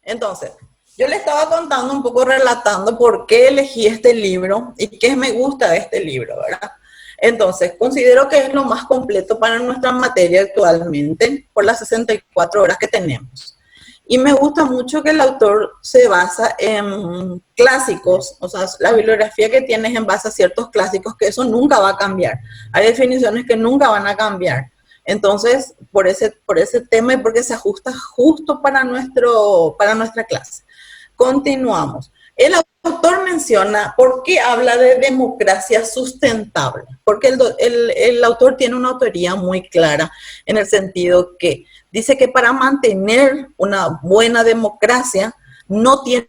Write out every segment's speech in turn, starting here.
Entonces, yo le estaba contando un poco, relatando por qué elegí este libro y qué me gusta de este libro, ¿verdad? Entonces, considero que es lo más completo para nuestra materia actualmente por las 64 horas que tenemos. Y me gusta mucho que el autor se basa en clásicos, o sea, la bibliografía que tiene es en base a ciertos clásicos, que eso nunca va a cambiar. Hay definiciones que nunca van a cambiar. Entonces, por ese tema y porque se ajusta justo para nuestra clase. Continuamos. El autor menciona por qué habla de democracia sustentable, porque el autor tiene una autoría muy clara en el sentido que dice que para mantener una buena democracia no tiene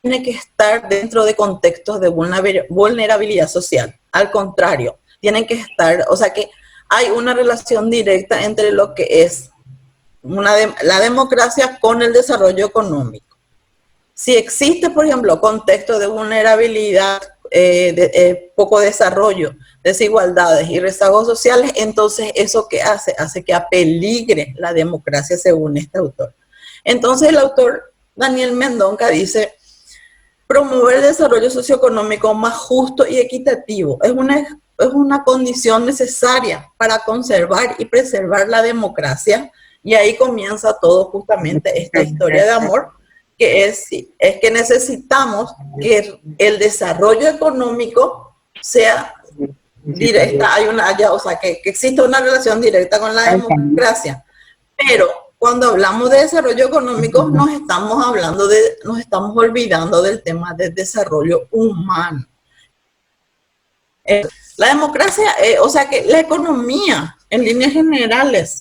que estar dentro de contextos de vulnerabilidad social. Al contrario, tienen que estar, o sea que hay una relación directa entre lo que es la democracia con el desarrollo económico. Si existe, por ejemplo, contexto de vulnerabilidad, poco desarrollo, desigualdades y rezagos sociales, entonces eso que hace que apeligre la democracia según este autor. Entonces el autor Daniel Mendonca dice, promover el desarrollo socioeconómico más justo y equitativo es una condición necesaria para conservar y preservar la democracia, y ahí comienza todo justamente esta historia de amor, que es que necesitamos que el desarrollo económico sea directa, o sea, que exista una relación directa con la democracia, pero cuando hablamos de desarrollo económico nos estamos olvidando del tema del desarrollo humano. La democracia, o sea que la economía, en líneas generales,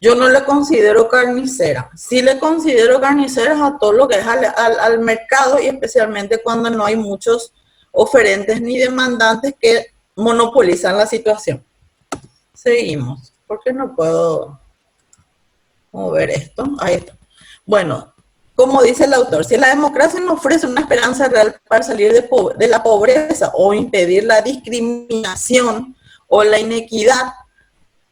yo no le considero carnicera. Sí le considero carniceras a todo lo que es al mercado, y especialmente cuando no hay muchos oferentes ni demandantes que monopolizan la situación. Seguimos. ¿Por qué no puedo mover esto? Ahí está. Bueno, como dice el autor, si la democracia no ofrece una esperanza real para salir de la pobreza o impedir la discriminación o la inequidad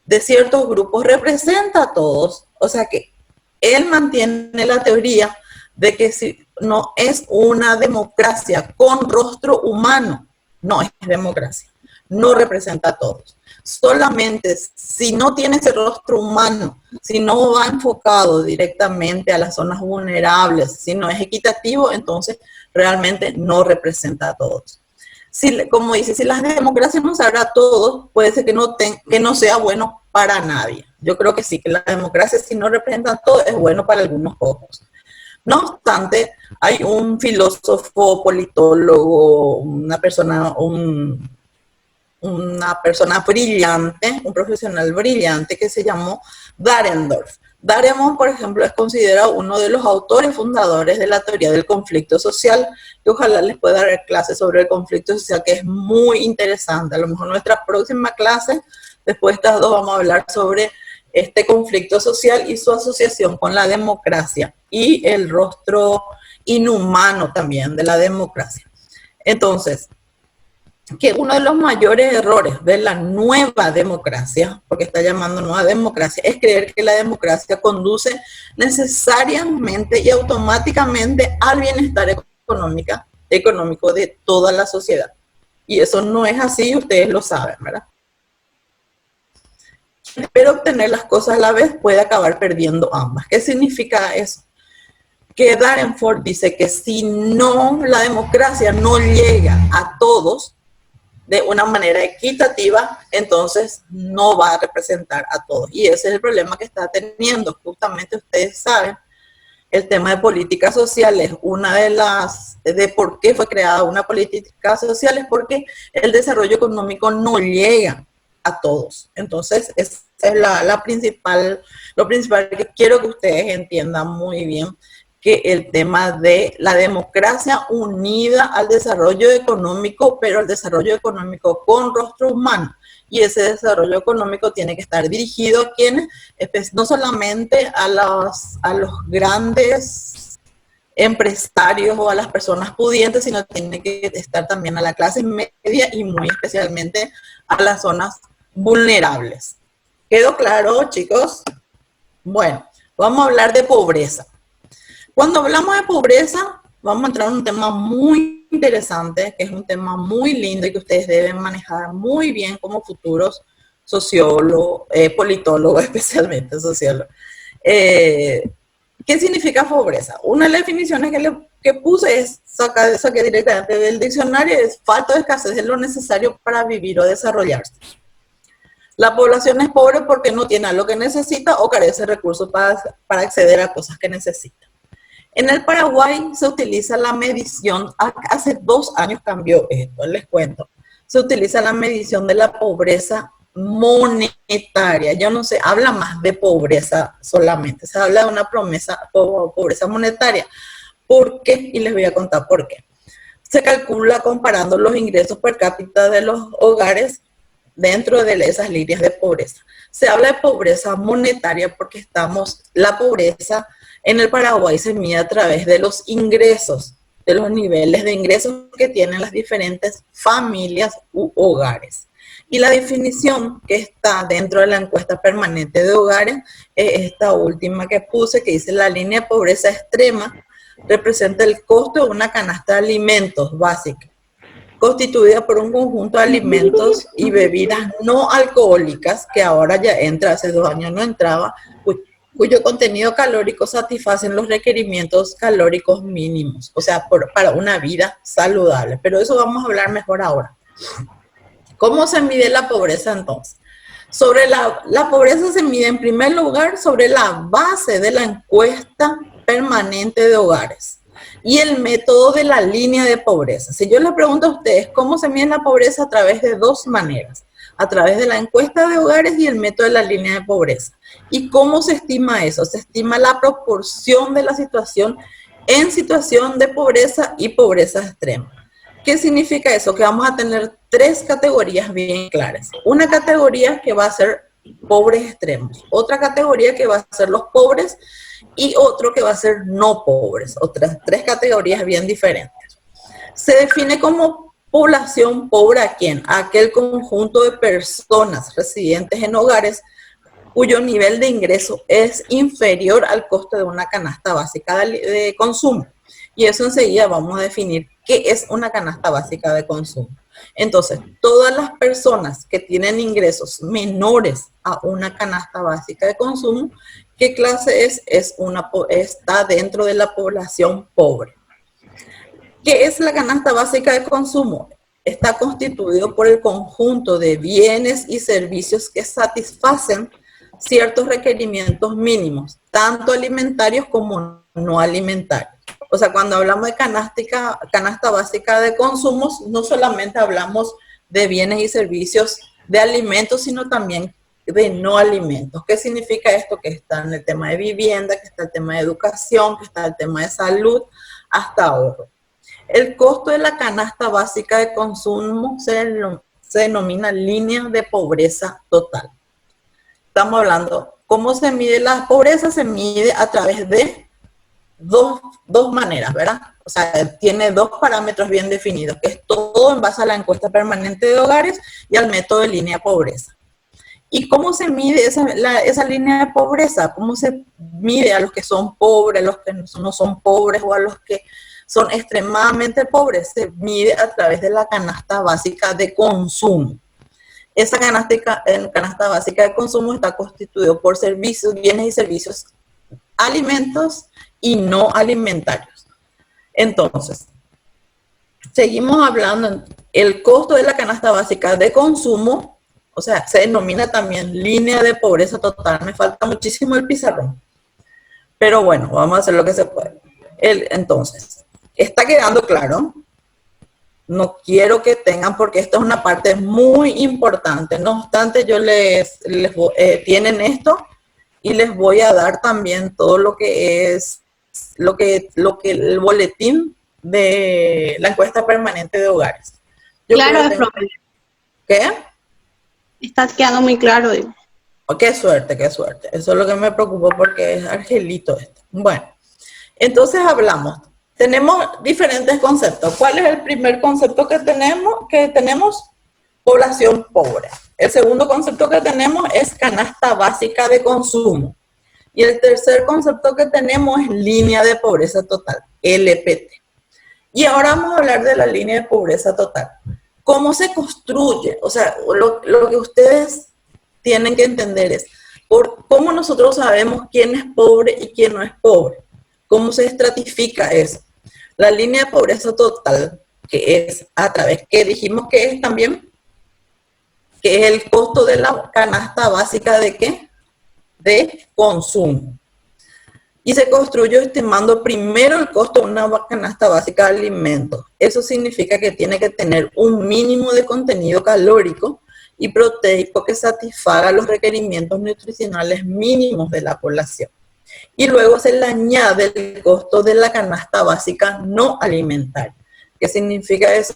de ciertos grupos, representa a todos. O sea que él mantiene la teoría de que si no es una democracia con rostro humano, no es democracia, no representa a todos. Solamente si no tiene ese rostro humano, si no va enfocado directamente a las zonas vulnerables, si no es equitativo, entonces realmente no representa a todos. Como dice, si la democracia no sabrá a todos, puede ser que no sea bueno para nadie. Yo creo que sí, que la democracia, si no representa a todos, es bueno para algunos pocos. No obstante, hay un filósofo, politólogo, una persona brillante, un profesional brillante que se llamó Dahrendorf. Dahrendorf, por ejemplo, es considerado uno de los autores fundadores de la teoría del conflicto social, que ojalá les pueda dar clases sobre el conflicto social, que es muy interesante. A lo mejor nuestra próxima clase, después de estas dos, vamos a hablar sobre este conflicto social y su asociación con la democracia y el rostro inhumano también de la democracia. Entonces, que uno de los mayores errores de la nueva democracia, porque está llamando nueva democracia, es creer que la democracia conduce necesariamente y automáticamente al bienestar económico de toda la sociedad. Y eso no es así, ustedes lo saben, ¿verdad? Pero obtener las cosas a la vez puede acabar perdiendo ambas. ¿Qué significa eso? Que Dahrendorf dice que si no, la democracia no llega a todos de una manera equitativa, entonces no va a representar a todos. Y ese es el problema que está teniendo. Justamente ustedes saben, el tema de políticas sociales, una de por qué fue creada una política social es porque el desarrollo económico no llega a todos. Entonces, esa es lo principal que quiero que ustedes entiendan muy bien, que el tema de la democracia unida al desarrollo económico, pero el desarrollo económico con rostro humano. Y ese desarrollo económico tiene que estar dirigido a quienes, no solamente a los grandes empresarios o a las personas pudientes, sino tiene que estar también a la clase media y muy especialmente a las zonas vulnerables. ¿Quedó claro, chicos? Bueno, vamos a hablar de pobreza. Cuando hablamos de pobreza, vamos a entrar en un tema muy interesante, que es un tema muy lindo y que ustedes deben manejar muy bien como futuros sociólogos, politólogos, especialmente sociólogos. ¿Qué significa pobreza? Una de las definiciones que puse es, saqué directamente del diccionario, es falta de escasez de lo necesario para vivir o desarrollarse. La población es pobre porque no tiene lo que necesita o carece de recursos para acceder a cosas que necesita. En el Paraguay se utiliza la medición, hace 2 años cambió esto, les cuento. Se utiliza la medición de la pobreza monetaria. Yo no sé, habla más de pobreza solamente, se habla de una pobreza monetaria. ¿Por qué? Y les voy a contar por qué. Se calcula comparando los ingresos per cápita de los hogares dentro de esas líneas de pobreza. Se habla de pobreza monetaria porque la pobreza en el Paraguay se mide a través de los ingresos, de los niveles de ingresos que tienen las diferentes familias u hogares. Y la definición que está dentro de la encuesta permanente de hogares es esta última que puse, que dice: la línea de pobreza extrema representa el costo de una canasta de alimentos básica, constituida por un conjunto de alimentos y bebidas no alcohólicas, que ahora ya entra, hace 2 años no entraba, cuyo contenido calórico satisfacen los requerimientos calóricos mínimos, o sea, para una vida saludable. Pero eso vamos a hablar mejor ahora. ¿Cómo se mide la pobreza entonces? La pobreza se mide en primer lugar sobre la base de la encuesta permanente de hogares y el método de la línea de pobreza. Si yo les pregunto a ustedes cómo se mide la pobreza, a través de 2 maneras, a través de la encuesta de hogares y el método de la línea de pobreza. ¿Y cómo se estima eso? Se estima la proporción de la situación en situación de pobreza y pobreza extrema. ¿Qué significa eso? Que vamos a tener 3 categorías bien claras. Una categoría que va a ser pobres extremos, otra categoría que va a ser los pobres y otro que va a ser no pobres, otras 3 categorías bien diferentes. Se define como población pobre ¿a quién? A aquel conjunto de personas residentes en hogares cuyo nivel de ingreso es inferior al costo de una canasta básica de consumo. Y eso enseguida vamos a definir qué es una canasta básica de consumo. Entonces, todas las personas que tienen ingresos menores a una canasta básica de consumo, ¿qué clase es? Está dentro de la población pobre. ¿Qué es la canasta básica de consumo? Está constituido por el conjunto de bienes y servicios que satisfacen ciertos requerimientos mínimos, tanto alimentarios como no alimentarios. O sea, cuando hablamos de canasta básica de consumos, no solamente hablamos de bienes y servicios de alimentos, sino también de no alimentos. ¿Qué significa esto? Que está en el tema de vivienda, que está el tema de educación, que está el tema de salud, hasta ahorro. El costo de la canasta básica de consumo se denomina línea de pobreza total. Estamos hablando, ¿cómo se mide la pobreza? Se mide a través de dos maneras, ¿verdad? O sea, tiene 2 parámetros bien definidos, que es todo en base a la encuesta permanente de hogares y al método de línea de pobreza. ¿Y cómo se mide esa línea de pobreza? ¿Cómo se mide a los que son pobres, a los que no son pobres o a los que son extremadamente pobres? Se mide a través de la canasta básica de consumo. Esa canasta básica de consumo está constituido por servicios, bienes y servicios, alimentos y no alimentarios. Entonces, seguimos hablando, el costo de la canasta básica de consumo, o sea, se denomina también línea de pobreza total. Me falta muchísimo el pizarrón. Pero bueno, vamos a hacer lo que se puede. Entonces, ¿está quedando claro? No quiero que tengan, porque esto es una parte muy importante. No obstante, yo tienen esto y les voy a dar también todo lo que es el boletín de la encuesta permanente de hogares. Claro, profe. ¿Qué? Está quedando muy claro, digo. Oh, qué suerte, qué suerte. Eso es lo que me preocupó porque es Argelito esto. Bueno, entonces hablamos. Tenemos diferentes conceptos. ¿Cuál es el primer concepto que tenemos? Población pobre. El segundo concepto que tenemos es canasta básica de consumo. Y el tercer concepto que tenemos es línea de pobreza total, LPT. Y ahora vamos a hablar de la línea de pobreza total. ¿Cómo se construye? O sea, lo que ustedes tienen que entender es cómo nosotros sabemos quién es pobre y quién no es pobre. ¿Cómo se estratifica eso? La línea de pobreza total, que es a través, que dijimos que es también, que es el costo de la canasta básica de ¿qué? De consumo. Y se construyó estimando primero el costo de una canasta básica de alimentos. Eso significa que tiene que tener un mínimo de contenido calórico y proteico que satisfaga los requerimientos nutricionales mínimos de la población. Y luego se le añade el costo de la canasta básica no alimentaria. ¿Qué significa eso?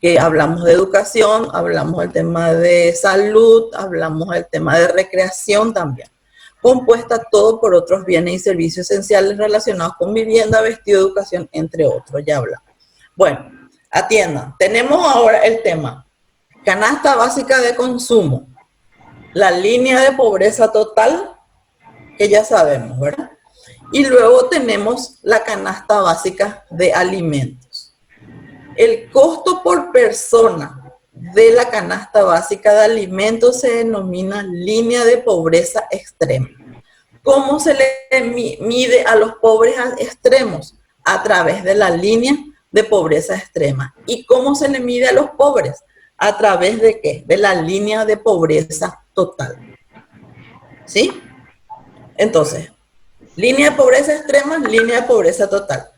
Que hablamos de educación, hablamos del tema de salud, hablamos del tema de recreación también. Compuesta todo por otros bienes y servicios esenciales relacionados con vivienda, vestido, educación, entre otros, ya hablamos. Bueno, atiendan, tenemos ahora el tema canasta básica de consumo, la línea de pobreza total, que ya sabemos, ¿verdad? Y luego tenemos la canasta básica de alimentos. El costo por persona de la canasta básica de alimentos se denomina línea de pobreza extrema. ¿Cómo se le mide a los pobres extremos? A través de la línea de pobreza extrema. ¿Y cómo se le mide a los pobres? ¿A través de qué? De la línea de pobreza total. ¿Sí? Entonces, línea de pobreza extrema, línea de pobreza total.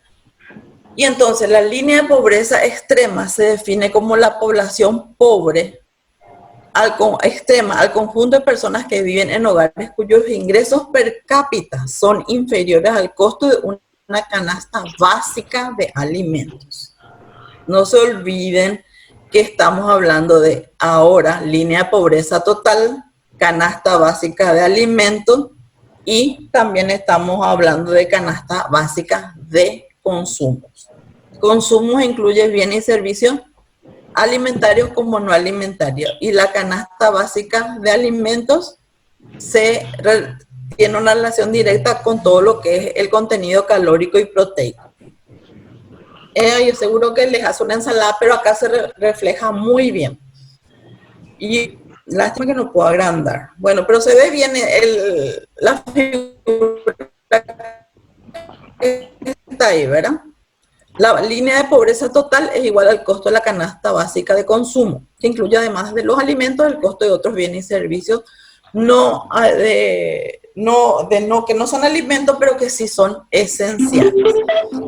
Y entonces la línea de pobreza extrema se define como la población pobre extrema al conjunto de personas que viven en hogares cuyos ingresos per cápita son inferiores al costo de una canasta básica de alimentos. No se olviden que estamos hablando de ahora línea de pobreza total, canasta básica de alimentos y también estamos hablando de canasta básica de consumos. Consumos incluye bienes y servicios alimentarios como no alimentarios. Y la canasta básica de alimentos tiene una relación directa con todo lo que es el contenido calórico y proteico. Yo seguro que les hace una ensalada, pero acá se refleja muy bien. Y lástima que no puedo agrandar. Bueno, pero se ve bien la figura que está ahí, ¿verdad? La línea de pobreza total es igual al costo de la canasta básica de consumo, que incluye además de los alimentos el costo de otros bienes y servicios que no son alimentos, pero que sí son esenciales.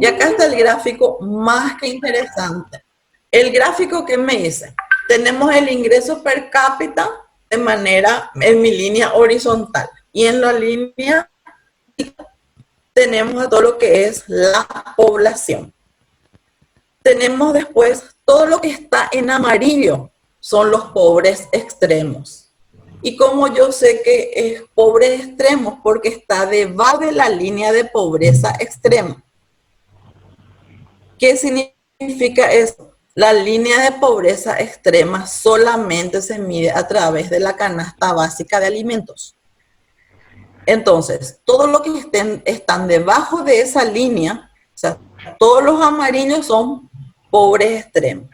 Y acá está el gráfico más que interesante. El gráfico que me dice, tenemos el ingreso per cápita en mi línea horizontal, y en la línea tenemos a todo lo que es la población. Tenemos después todo lo que está en amarillo, son los pobres extremos. Y como yo sé que es pobres extremos, porque está debajo de la línea de pobreza extrema. ¿Qué significa eso? La línea de pobreza extrema solamente se mide a través de la canasta básica de alimentos. Entonces, todo lo que están debajo de esa línea, o sea, todos los amarillos son pobres extremos.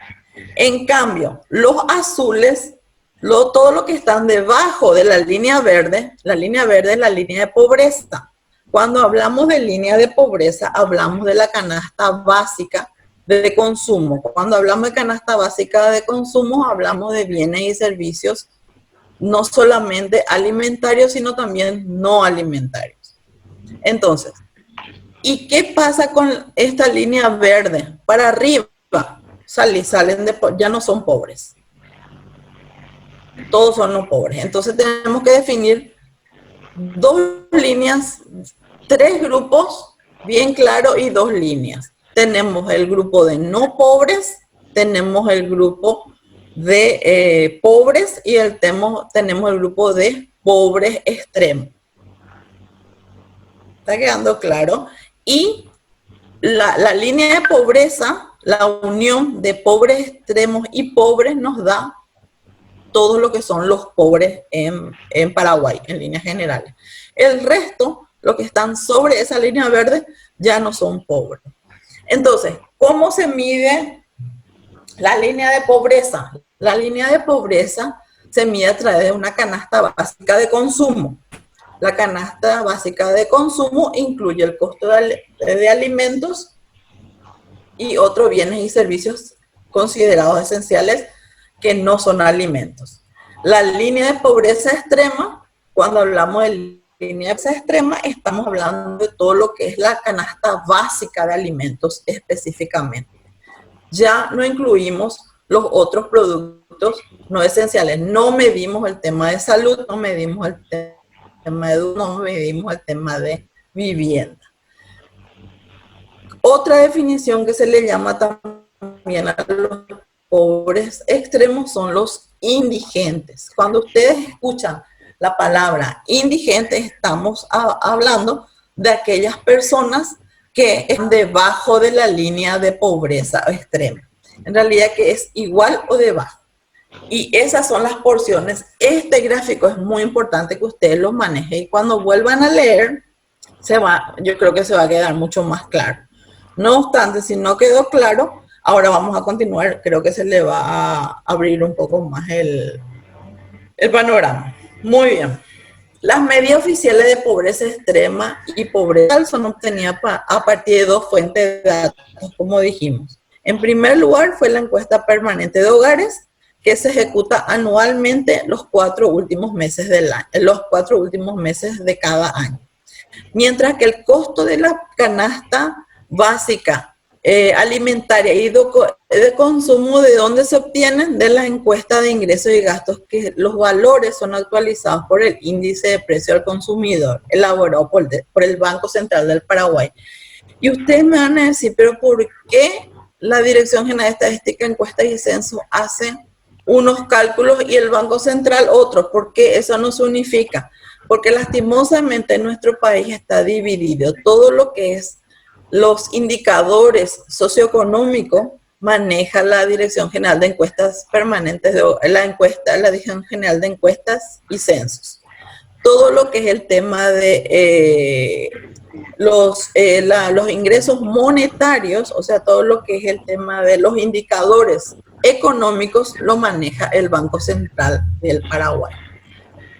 En cambio, los azules, todo lo que están debajo de la línea verde es la línea de pobreza. Cuando hablamos de línea de pobreza, hablamos de la canasta básica de consumo. Cuando hablamos de canasta básica de consumo, hablamos de bienes y servicios no solamente alimentarios, sino también no alimentarios. Entonces, ¿y qué pasa con esta línea verde? Para arriba, ya no son pobres. Todos son no pobres. Entonces tenemos que definir dos líneas, tres grupos bien claros y dos líneas. Tenemos el grupo de no pobres, tenemos el grupo de pobres y tenemos el grupo de pobres extremos. ¿Está quedando claro? Y la línea de pobreza, la unión de pobres extremos y pobres nos da todo lo que son los pobres en Paraguay, en líneas generales. El resto los que están sobre esa línea verde ya no son pobres. Entonces, ¿cómo se mide la línea de pobreza? La línea de pobreza se mide a través de una canasta básica de consumo. La canasta básica de consumo incluye el costo de alimentos y otros bienes y servicios considerados esenciales que no son alimentos. La línea de pobreza extrema, cuando hablamos de línea de pobreza extrema, estamos hablando de todo lo que es la canasta básica de alimentos específicamente. Ya no incluimos los otros productos no esenciales. No medimos el tema de salud, no medimos el tema de educación, no medimos el tema de vivienda. Otra definición que se le llama también a los pobres extremos son los indigentes. Cuando ustedes escuchan la palabra indigente, estamos hablando de aquellas personas que están debajo de la línea de pobreza extrema. En realidad que es igual o debajo. Y esas son las porciones. Este gráfico es muy importante que ustedes lo manejen y cuando vuelvan a leer, yo creo que se va a quedar mucho más claro. No obstante, si no quedó claro, ahora vamos a continuar. Creo que se le va a abrir un poco más el panorama. Muy bien. Las medidas oficiales de pobreza extrema y pobreza son obtenidas a partir de dos fuentes de datos, como dijimos. En primer lugar, fue la encuesta permanente de hogares, que se ejecuta anualmente los 4 últimos meses del año, los 4 últimos meses de cada año. Mientras que el costo de la canasta básica alimentaria y de consumo, ¿de dónde se obtienen? De la encuesta de ingresos y gastos, que los valores son actualizados por el índice de precio al consumidor, elaborado por el Banco Central del Paraguay. Y ustedes me van a decir, pero ¿por qué la Dirección General de Estadística, Encuestas y Censos hace unos cálculos y el Banco Central otros? ¿Por qué eso no se unifica? Porque lastimosamente nuestro país está dividido. Todo lo que es los indicadores socioeconómicos maneja la Dirección General de Encuestas Permanentes, la Dirección General de Encuestas y Censos. Todo lo que es el tema de los ingresos monetarios, o sea, todo lo que es el tema de los indicadores económicos, lo maneja el Banco Central del Paraguay.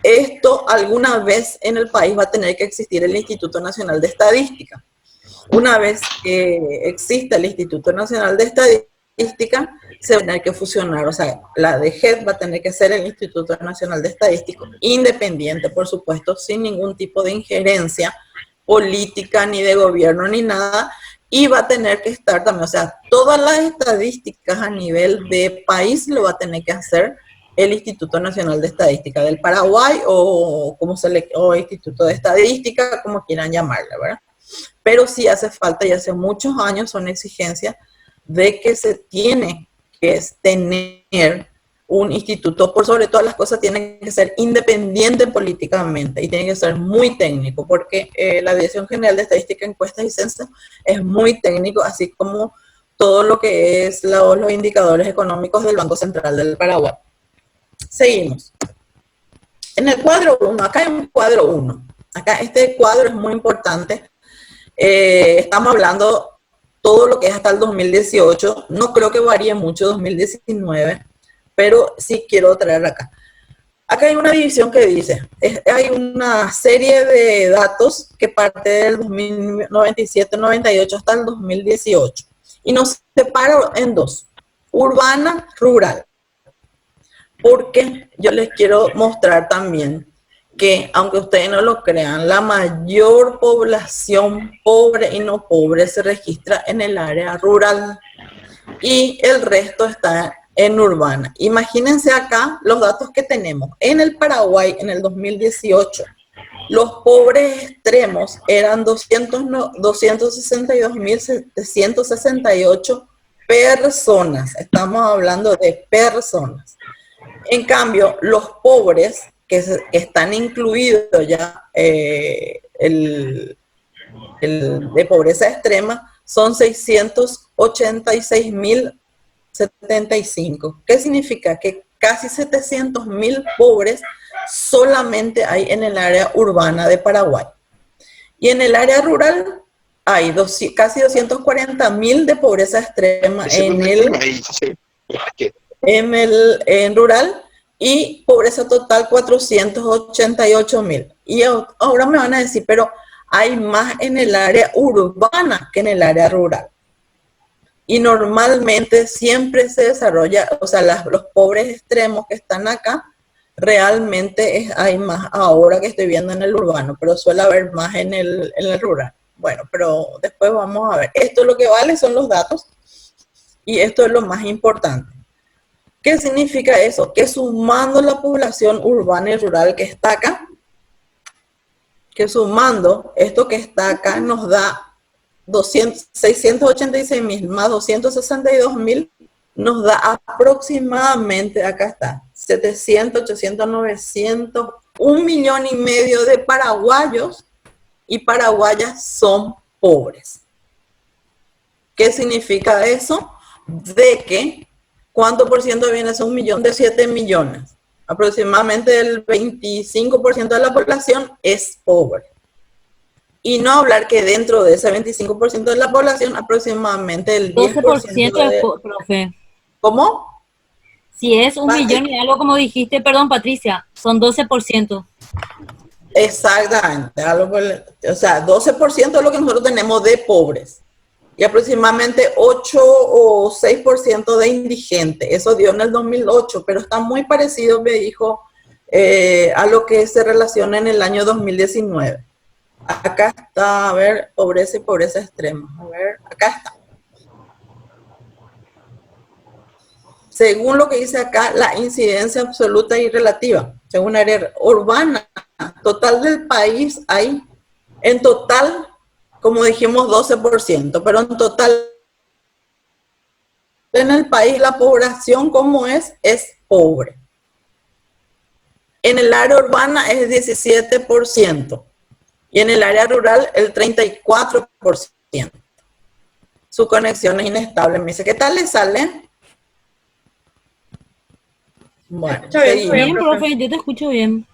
Esto alguna vez en el país va a tener que existir el Instituto Nacional de Estadística. Una vez que exista el Instituto Nacional de Estadística, se va a tener que fusionar, o sea, la DGED va a tener que ser el Instituto Nacional de Estadística, independiente, por supuesto, sin ningún tipo de injerencia política, ni de gobierno, ni nada, y va a tener que estar también, o sea, todas las estadísticas a nivel de país lo va a tener que hacer el Instituto Nacional de Estadística del Paraguay, o Instituto de Estadística, como quieran llamarle, ¿verdad? Pero sí hace falta, y hace muchos años son exigencias de que se tiene que tener un instituto, por sobre todas las cosas tiene que ser independiente políticamente y tiene que ser muy técnico, porque la Dirección General de Estadística, Encuestas y Censos es muy técnico, así como todo lo que es los indicadores económicos del Banco Central del Paraguay. Seguimos. En el cuadro 1, acá hay un cuadro 1. Acá este cuadro es muy importante. Estamos hablando todo lo que es hasta el 2018, no creo que varíe mucho 2019, pero sí quiero traer acá. Acá hay una división que dice, hay una serie de datos que parte del 97-98 hasta el 2018, y nos separa en dos, urbana, rural, porque yo les quiero mostrar también que, aunque ustedes no lo crean, la mayor población pobre y no pobre se registra en el área rural y el resto está en urbana. Imagínense acá los datos que tenemos. En el Paraguay, en el 2018, los pobres extremos eran 262.768 personas. Estamos hablando de personas. En cambio, los pobres que están incluidos ya de pobreza extrema son 686.075. ¿Qué significa? Que casi 700.000 pobres solamente hay en el área urbana de Paraguay. Y en el área rural hay casi 240.000 de pobreza extrema en rural, y pobreza total 488.000. Y ahora me van a decir, pero hay más en el área urbana que en el área rural. Y normalmente siempre se desarrolla, o sea, los pobres extremos que están acá, realmente hay más ahora que estoy viendo en el urbano, pero suele haber más en el rural. Bueno, pero después vamos a ver. Esto lo que vale son los datos, y esto es lo más importante. ¿Qué significa eso? Que sumando la población urbana y rural que está acá, que sumando esto que está acá nos da 686.000 más 262.000, nos da aproximadamente, acá está, 700, 800, 900, 1,5 millones de paraguayos y paraguayas son pobres. ¿Qué significa eso? De que, ¿cuánto por ciento viene? Es 1 millón de 7 millones. Aproximadamente el 25% de la población es pobre. Y no hablar que dentro de ese 25% de la población, aproximadamente el 10% de... profe. ¿Cómo? Si es 1 millón y algo, como dijiste, perdón, Patricia, son 12%. Exactamente. O sea, 12% es lo que nosotros tenemos de pobres. Y aproximadamente 8 o 6% de indigentes. Eso dio en el 2008, pero está muy parecido, me dijo, a lo que se relaciona en el año 2019. Acá está, a ver, pobreza y pobreza extrema. A ver, acá está. Según lo que dice acá, la incidencia absoluta y relativa, según área urbana, total del país hay, en total, como dijimos, 12%, pero en total, en el país la población, ¿cómo es? Es pobre. En el área urbana es 17%. Y en el área rural, el 34%. Su conexión es inestable. Me dice, ¿qué tal le sale? Bueno, bien, profe, yo te escucho bien.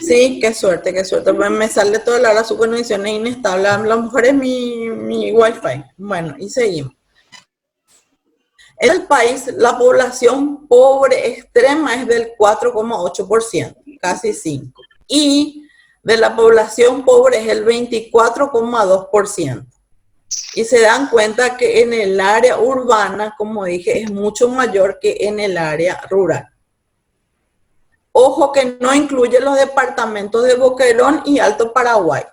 Sí, qué suerte, qué suerte. Pues me sale toda la hora, su conexión es inestable. A lo mejor es mi wifi. Bueno, y seguimos. En el país, la población pobre extrema es del 4,8%, casi 5%. Y de la población pobre es el 24,2%. Y se dan cuenta que en el área urbana, como dije, es mucho mayor que en el área rural. Ojo que no incluye los departamentos de Boquerón y Alto Paraguay.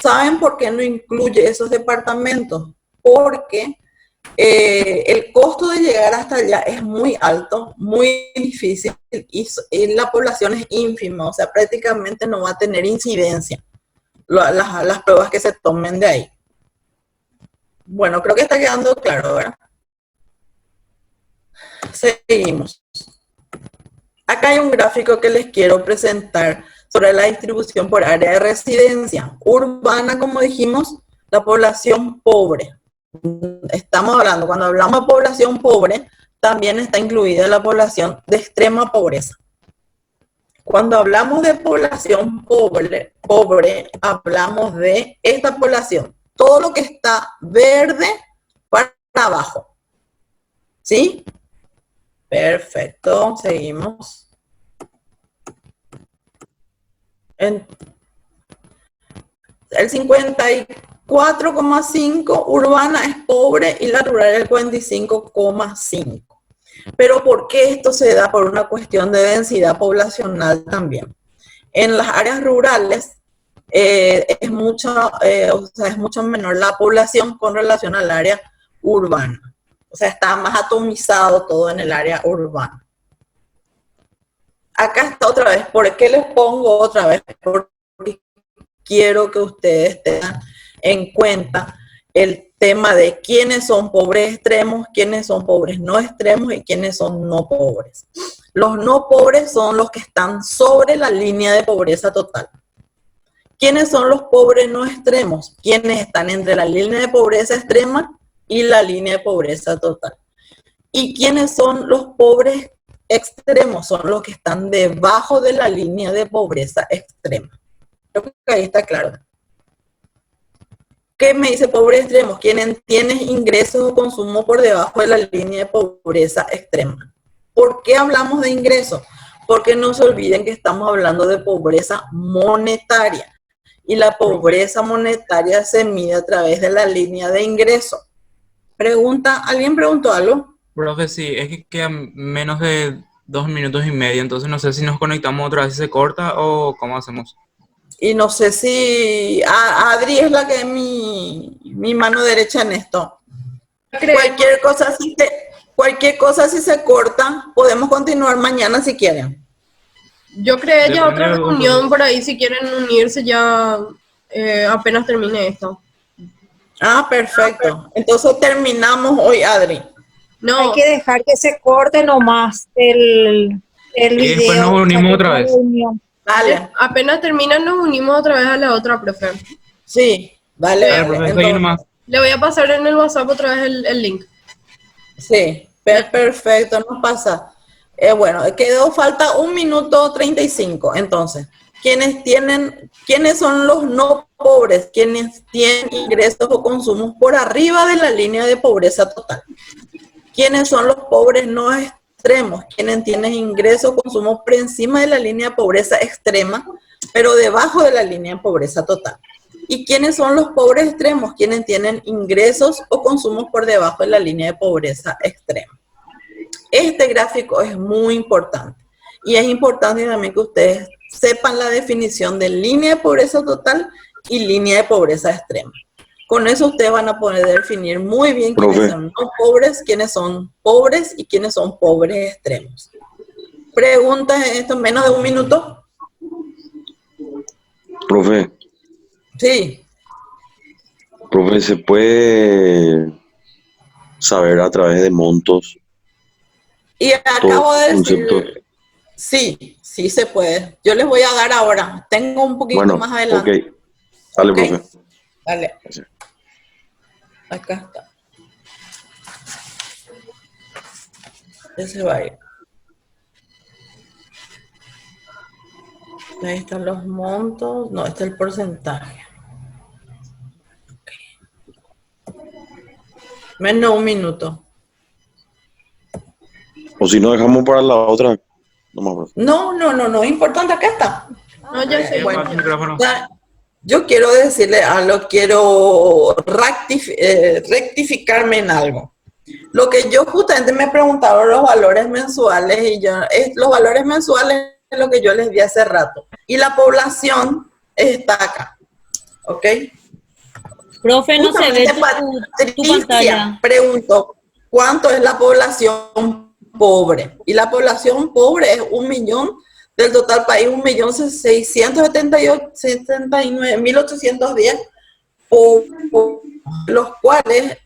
¿Saben por qué no incluye esos departamentos? Porque el costo de llegar hasta allá es muy alto, muy difícil, y la población es ínfima, o sea, prácticamente no va a tener incidencia las pruebas que se tomen de ahí. Bueno, creo que está quedando claro, ¿verdad? Seguimos. Acá hay un gráfico que les quiero presentar sobre la distribución por área de residencia. Urbana, como dijimos, la población pobre. Estamos hablando, cuando hablamos de población pobre, también está incluida la población de extrema pobreza. Cuando hablamos de población pobre, hablamos de esta población. Todo lo que está verde para abajo. ¿Sí? Perfecto, seguimos. El 54,5 urbana es pobre y la rural el 45,5. Pero ¿por qué esto se da? Por una cuestión de densidad poblacional también. En las áreas rurales es mucho menor la población con relación al área urbana. O sea, está más atomizado todo en el área urbana. Acá está otra vez. ¿Por qué les pongo otra vez? Porque quiero que ustedes tengan en cuenta el tema de quiénes son pobres extremos, quiénes son pobres no extremos y quiénes son no pobres. Los no pobres son los que están sobre la línea de pobreza total. ¿Quiénes son los pobres no extremos? Quienes están entre la línea de pobreza extrema y la línea de pobreza total. ¿Y quiénes son los pobres extremos? Son los que están debajo de la línea de pobreza extrema. Creo que ahí está claro. ¿Qué me dice pobre extremo? Quienes tienen ingresos o consumo por debajo de la línea de pobreza extrema. ¿Por qué hablamos de ingresos? Porque no se olviden que estamos hablando de pobreza monetaria. Y la pobreza monetaria se mide a través de la línea de ingreso. Pregunta, ¿alguien preguntó algo? Profe, sí, es que quedan menos de 2 minutos y medio, entonces no sé si nos conectamos otra vez y se corta o cómo hacemos. Y no sé si Adri es la que es mi mano derecha en esto. Cualquier cosa si se corta, podemos continuar mañana si quieren. Yo creé ya Depende otra de reunión por ahí, si quieren unirse ya apenas termine esto. Ah, perfecto. Entonces terminamos hoy, Adri. No, Hay que dejar que se corte nomás el Y video. después nos unimos otra vez. Dale. apenas termina nos unimos otra vez a la otra, profe. Sí, dale. Dale, dale. profe, seguí Entonces, nomás. Le voy a pasar en el WhatsApp otra vez el link. sí, perfecto, nos pasa. Bueno, quedó, falta 1 minuto 35. Entonces, ¿quiénes son los no pobres? Quienes tienen ingresos o consumos por arriba de la línea de pobreza total. ¿Quiénes son los pobres no extremos? Quienes tienen ingresos o consumos por encima de la línea de pobreza extrema, pero debajo de la línea de pobreza total. ¿Y quiénes son los pobres extremos? Quienes tienen ingresos o consumos por debajo de la línea de pobreza extrema. Este gráfico es muy importante y es importante también que ustedes sepan la definición de línea de pobreza total y línea de pobreza extrema. Con eso ustedes van a poder definir muy bien quiénes son no pobres, quiénes son pobres y quiénes son pobres extremos. ¿Preguntas en esto en menos de 1 minuto? Profe, Sí. profe, ¿se puede saber a través de montos Y acabo todos de los decir, conceptos? sí se puede. Yo les voy a dar ahora. Tengo un poquito Bueno, más adelante. ok. Dale, ¿Ok? profe. Dale. Gracias. Acá está. Ese va a ir. Ahí están los montos. No, este es el porcentaje. Ok. Menos 1 minuto. O si no, dejamos para la otra. No más, profe. No, importante, acá está. No, ya sé. Bueno, Apaga el micrófono. yo quiero decirle algo, quiero rectificarme en algo. Lo que yo justamente me preguntaba los valores mensuales y los valores mensuales es lo que yo les di hace rato. Y la población está acá, ¿ok? Profe, no se ve Justamente tu pantalla. preguntó, ¿cuánto es la población pobre? Y la población pobre es 1 millón del total país, 1.679.810, los cuales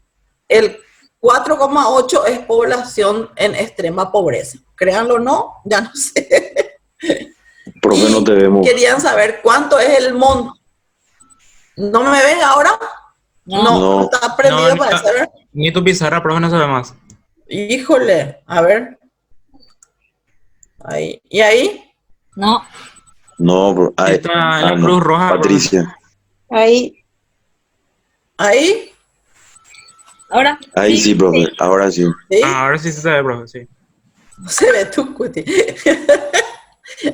el 4,8 es población en extrema pobreza. Créanlo o no, ya no sé. Profe, no te vemos. Querían saber cuánto es el monto. ¿No me ves ahora? No. Está prendido No, para saber. Ni tu pizarra, profe, no se ve más. Híjole, a ver. Ahí. ¿Y ahí? No, No, bro. Ahí, Está en la no. Cruz Roja, Patricia. Ahí, ¿Ahí? ahora. Ahí sí, profe. Ahora sí. ¿Sí? Ahora sí se ve, profe, sí. No se ve tu cuti.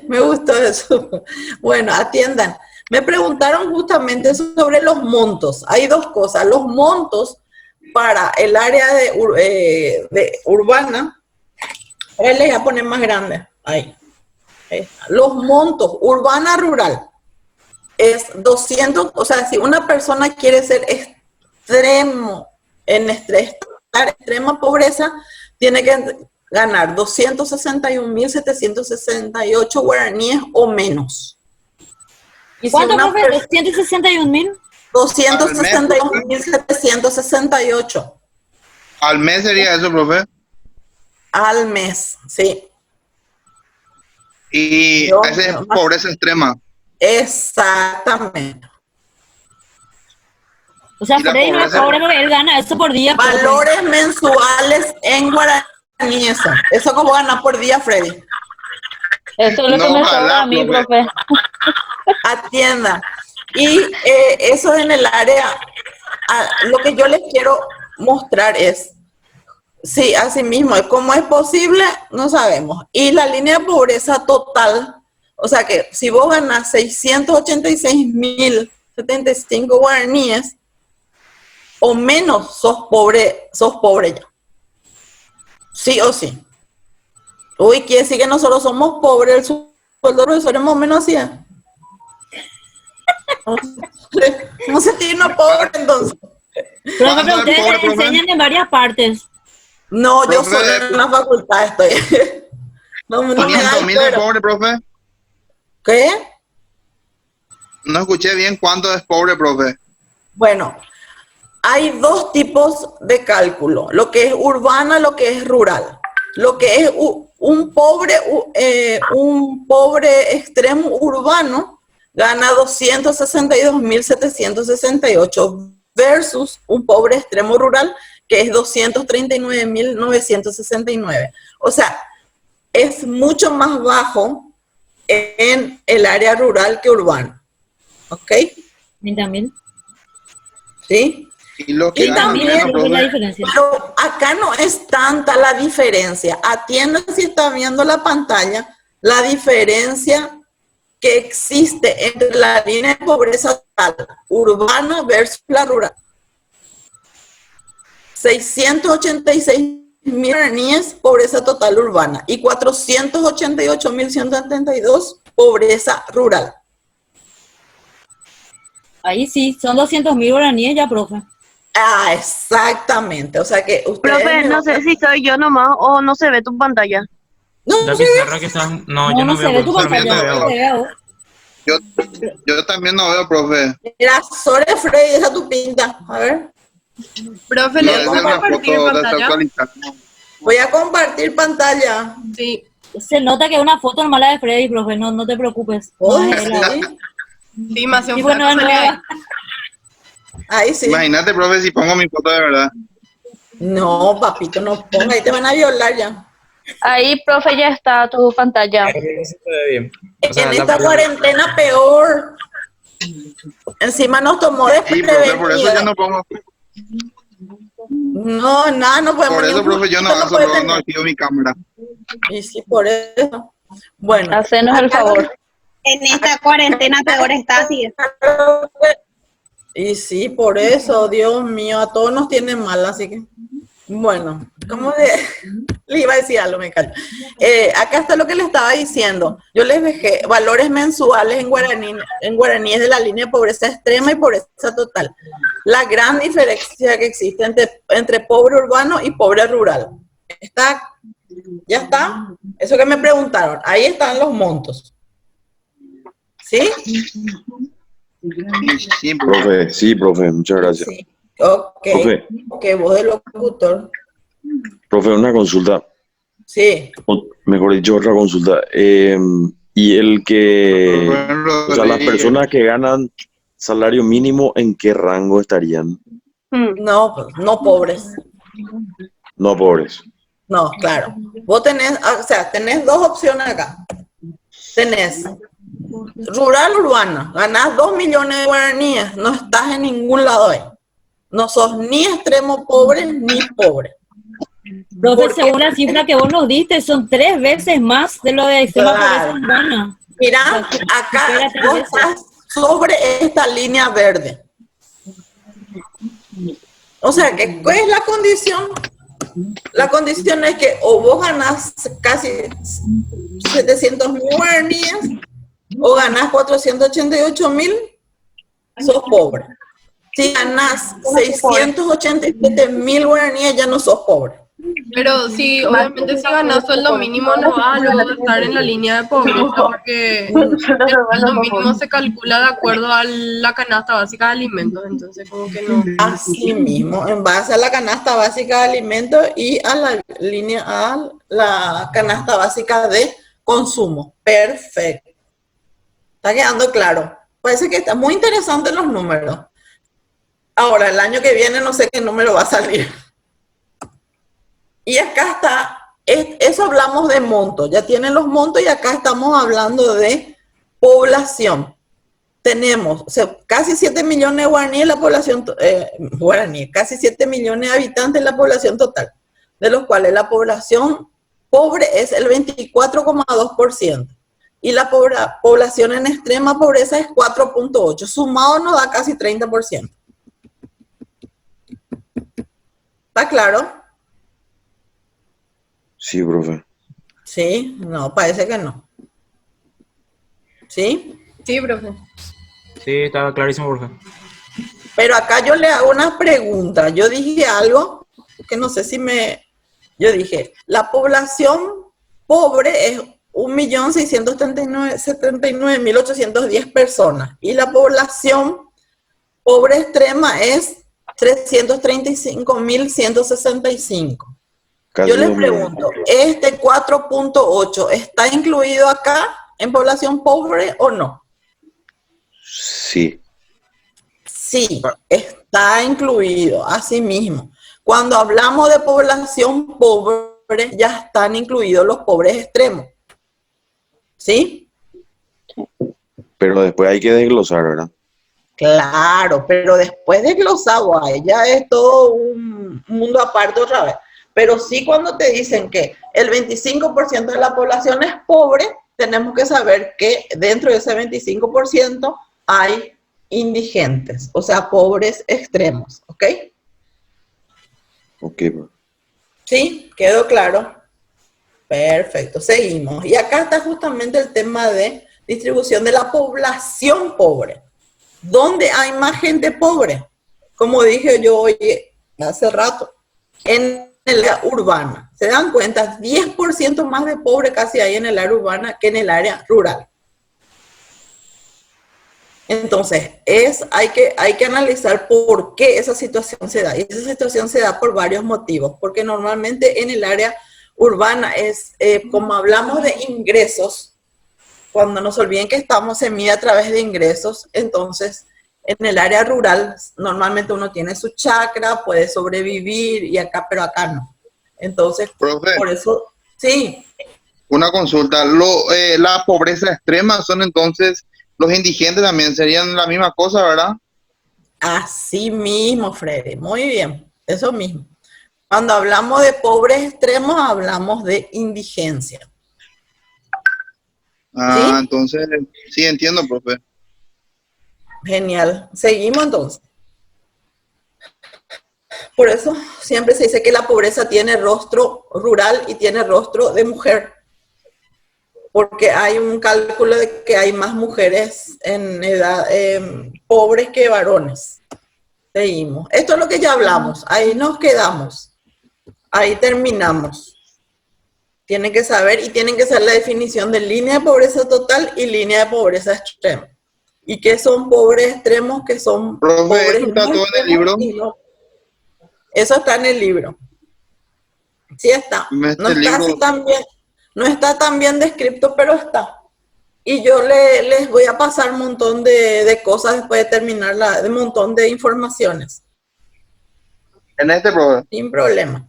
Me gustó eso. Bueno, atiendan. Me preguntaron justamente sobre los montos. Hay dos cosas. Los montos para el área de urbana. Ahí les voy a poner más grande. Ahí. Ahí está. Los montos urbana rural es 200. O sea, si una persona quiere ser extremo en extrema pobreza, tiene que ganar 261.768 guaraníes o menos. Y ¿Cuánto, si una profe? ¿261.000? 261.768 Al mes sería eso, profe. al mes, sí. Y Yo, esa es no, pobreza extrema. Exactamente. O sea, ¿Y la Freddy no es pobreza? pobre porque él gana eso por día. profe. Valores mensuales en guaraní, eso. Eso como ganar por día, Freddy. Eso es lo que No, me ojalá, sobra a mí, profe. profe. Atienda. Y eso en el área lo que yo les quiero mostrar es, sí, así mismo, ¿cómo es posible? No sabemos. Y la línea de pobreza total, o sea que si vos ganás 686.075 guaraníes o menos, sos pobre ya. Sí o sí. Uy, quiere decir que nosotros somos pobres, el sueldo de profesor es más o menos así. ¿Cómo se tiene uno pobre entonces? Profe, pero ustedes pobre, profe? enseñan en varias partes. No, yo Profe, solo en la facultad estoy. No me da 500.000 el es cuero. pobre, profe. ¿Qué? No escuché bien cuánto es pobre, profe. Bueno, hay dos tipos de cálculo, lo que es urbana, lo que es rural. Lo que es un pobre extremo urbano gana 262.768 versus un pobre extremo rural que es 239.969. O sea, es mucho más bajo en el área rural que urbano. ¿Ok? 30.000. ¿Sí? Y lo que Y gana también, menos, ¿Cuál es la profe. diferencia? Pero acá no es tanta la diferencia. Atienda si está viendo la pantalla, la diferencia que existe entre la línea de pobreza total urbana versus la rural. 686.000 guaraníes, pobreza total urbana, y 488.172, pobreza rural. Ahí sí, son 200.000 guaraníes ya, profe. Ah, exactamente. O sea que ustedes... Profe, no sé si soy yo nomás o no se ve tu pantalla. No, La sí, pizarra que está... No, yo No no se ve veo, tu profesor, también pantalla, no yo no no te te veo. veo. Yo también no veo, profe. mira, Sore Frey, esa tu pinta. A ver. Profe, No, ¿le esa puedo es una compartir foto pantalla? desactualizada. Voy a compartir pantalla. Sí. Se nota que es una foto normal la de Freddy, profe, no te preocupes. No Oh, es él ahora. sí. Sí, me hace un Y bueno, flaco sale ahí. nueva. Ahí sí. Imagínate, profe, si pongo mi foto de verdad. No, papito, no ponga, ahí te van a violar ya. Ahí, profe, ya está tu pantalla. Creo que sí se ve bien. O sea, En esta cuarentena peor. Encima nos tomó Sí, profe, por eso yo desprevenido. no pongo. No, nada, no podemos. Por ni eso, un profe, yo no poquito hago puede solo, no tener. activo mi cámara. Y sí, por eso. Bueno. Hacenos el acá favor. En esta cuarentena peor está así. Y sí, por eso, Dios mío, a todos nos tienen mal, así que. Bueno, ¿cómo le iba a decir algo? Me callo. Acá está lo que le estaba diciendo. Yo les dejé valores mensuales en guaraníes de la línea de pobreza extrema y pobreza total. La gran diferencia que existe entre pobre urbano y pobre rural. ¿Está? ¿Ya está? Eso que me preguntaron. Ahí están los montos. ¿Sí? Sí, profe. Sí, profe, muchas gracias. Sí. Ok. Profe. Ok, voz del locutor. Profe, una consulta, Sí. o mejor dicho, otra consulta. Y el que, o sea, las personas que ganan salario mínimo, ¿en qué rango estarían? No, pues, no pobres. No pobres. No, claro. Vos tenés, o sea, tenés dos opciones acá. Tenés rural urbana, ganás 2 millones de guaraníes, no estás en ningún lado ahí. No sos ni extremo pobre ni pobre. Profe, ¿Por qué? según la cifra que vos nos diste, son 3 veces más de lo de extrema Claro. pobreza urbana. Mira, O sea, acá supera 3 vos veces. estás sobre esta línea verde. O sea, que ¿cuál es la condición? La condición es que o vos ganás casi 700.000 guaraníes o ganás 488.000, sos pobre. Si ganás 687.000 guaraníes, ya no sos pobre. Pero sí, obviamente si ganas sueldo mínimo no vas a luego estar en la línea de pobreza porque el sueldo mínimo se calcula de acuerdo a la canasta básica de alimentos, entonces como que no. Así mismo, en base a la canasta básica de alimentos y a la canasta básica de consumo. Perfecto. Está quedando claro. Parece que está muy interesante los números. Ahora, el año que viene no sé qué número va a salir. Y acá está, eso hablamos de montos, ya tienen los montos y acá estamos hablando de población. tenemos, o sea, casi 7 millones de guaraníes en la población, casi 7 millones de habitantes en la población total, de los cuales la población pobre es el 24,2%. Y la población en extrema pobreza es 4,8%. Sumado nos da casi 30%. ¿Está claro? Sí, profe. Sí, no, parece que no. ¿Sí? Sí, profe. Sí, estaba clarísimo, profe. Pero acá yo le hago una pregunta. Yo dije algo que no sé si me... Yo dije, la población pobre es 1.679.810 personas y la población pobre extrema es 335.165. Yo les pregunto, ¿este 4,8 está incluido acá en población pobre o no? Sí. Sí, está incluido, así mismo. Cuando hablamos de población pobre, ya están incluidos los pobres extremos. ¿Sí? Pero después hay que desglosar, ¿verdad? Claro, pero después de glosado, ya es todo un mundo aparte otra vez. Pero sí, cuando te dicen que el 25% de la población es pobre, tenemos que saber que dentro de ese 25% hay indigentes, o sea, pobres extremos, ¿ok? Ok, profe. ¿Sí? ¿Quedó claro? Perfecto, seguimos. Y acá está justamente el tema de distribución de la población pobre. ¿Dónde hay más gente pobre? Como dije yo hoy hace rato, en el área urbana. ¿Se dan cuenta? 10% más de pobre casi hay en el área urbana que en el área rural. Entonces, hay que analizar por qué esa situación se da. Y esa situación se da por varios motivos. Porque normalmente en el área urbana es, como hablamos de ingresos, cuando nos olviden que se mide a través de ingresos, entonces en el área rural normalmente uno tiene su chacra, puede sobrevivir, y acá, pero acá no. Entonces, Profe, por eso, sí. una consulta. La pobreza extrema son entonces los indigentes también, serían la misma cosa, ¿verdad? Así mismo, Freddy, muy bien, eso mismo. Cuando hablamos de pobres extremos, hablamos de indigencia. Ah, ¿Sí? entonces, sí, entiendo, profe. Genial. Seguimos entonces. Por eso siempre se dice que la pobreza tiene rostro rural y tiene rostro de mujer. Porque hay un cálculo de que hay más mujeres en edad pobres que varones. Seguimos. Esto es lo que ya hablamos. Ahí nos quedamos. Ahí terminamos. Tienen que saber y tienen que saber la definición de línea de pobreza total y línea de pobreza extrema. ¿Y qué son pobres extremos? Que son Profe, pobres ¿eso está todo en el libro? no. Eso está en el libro. Sí está. No está así tan bien, no está tan bien descrito, pero está. Y yo les voy a pasar un montón de cosas después de terminar un montón de informaciones. En este, profe. Sin problema.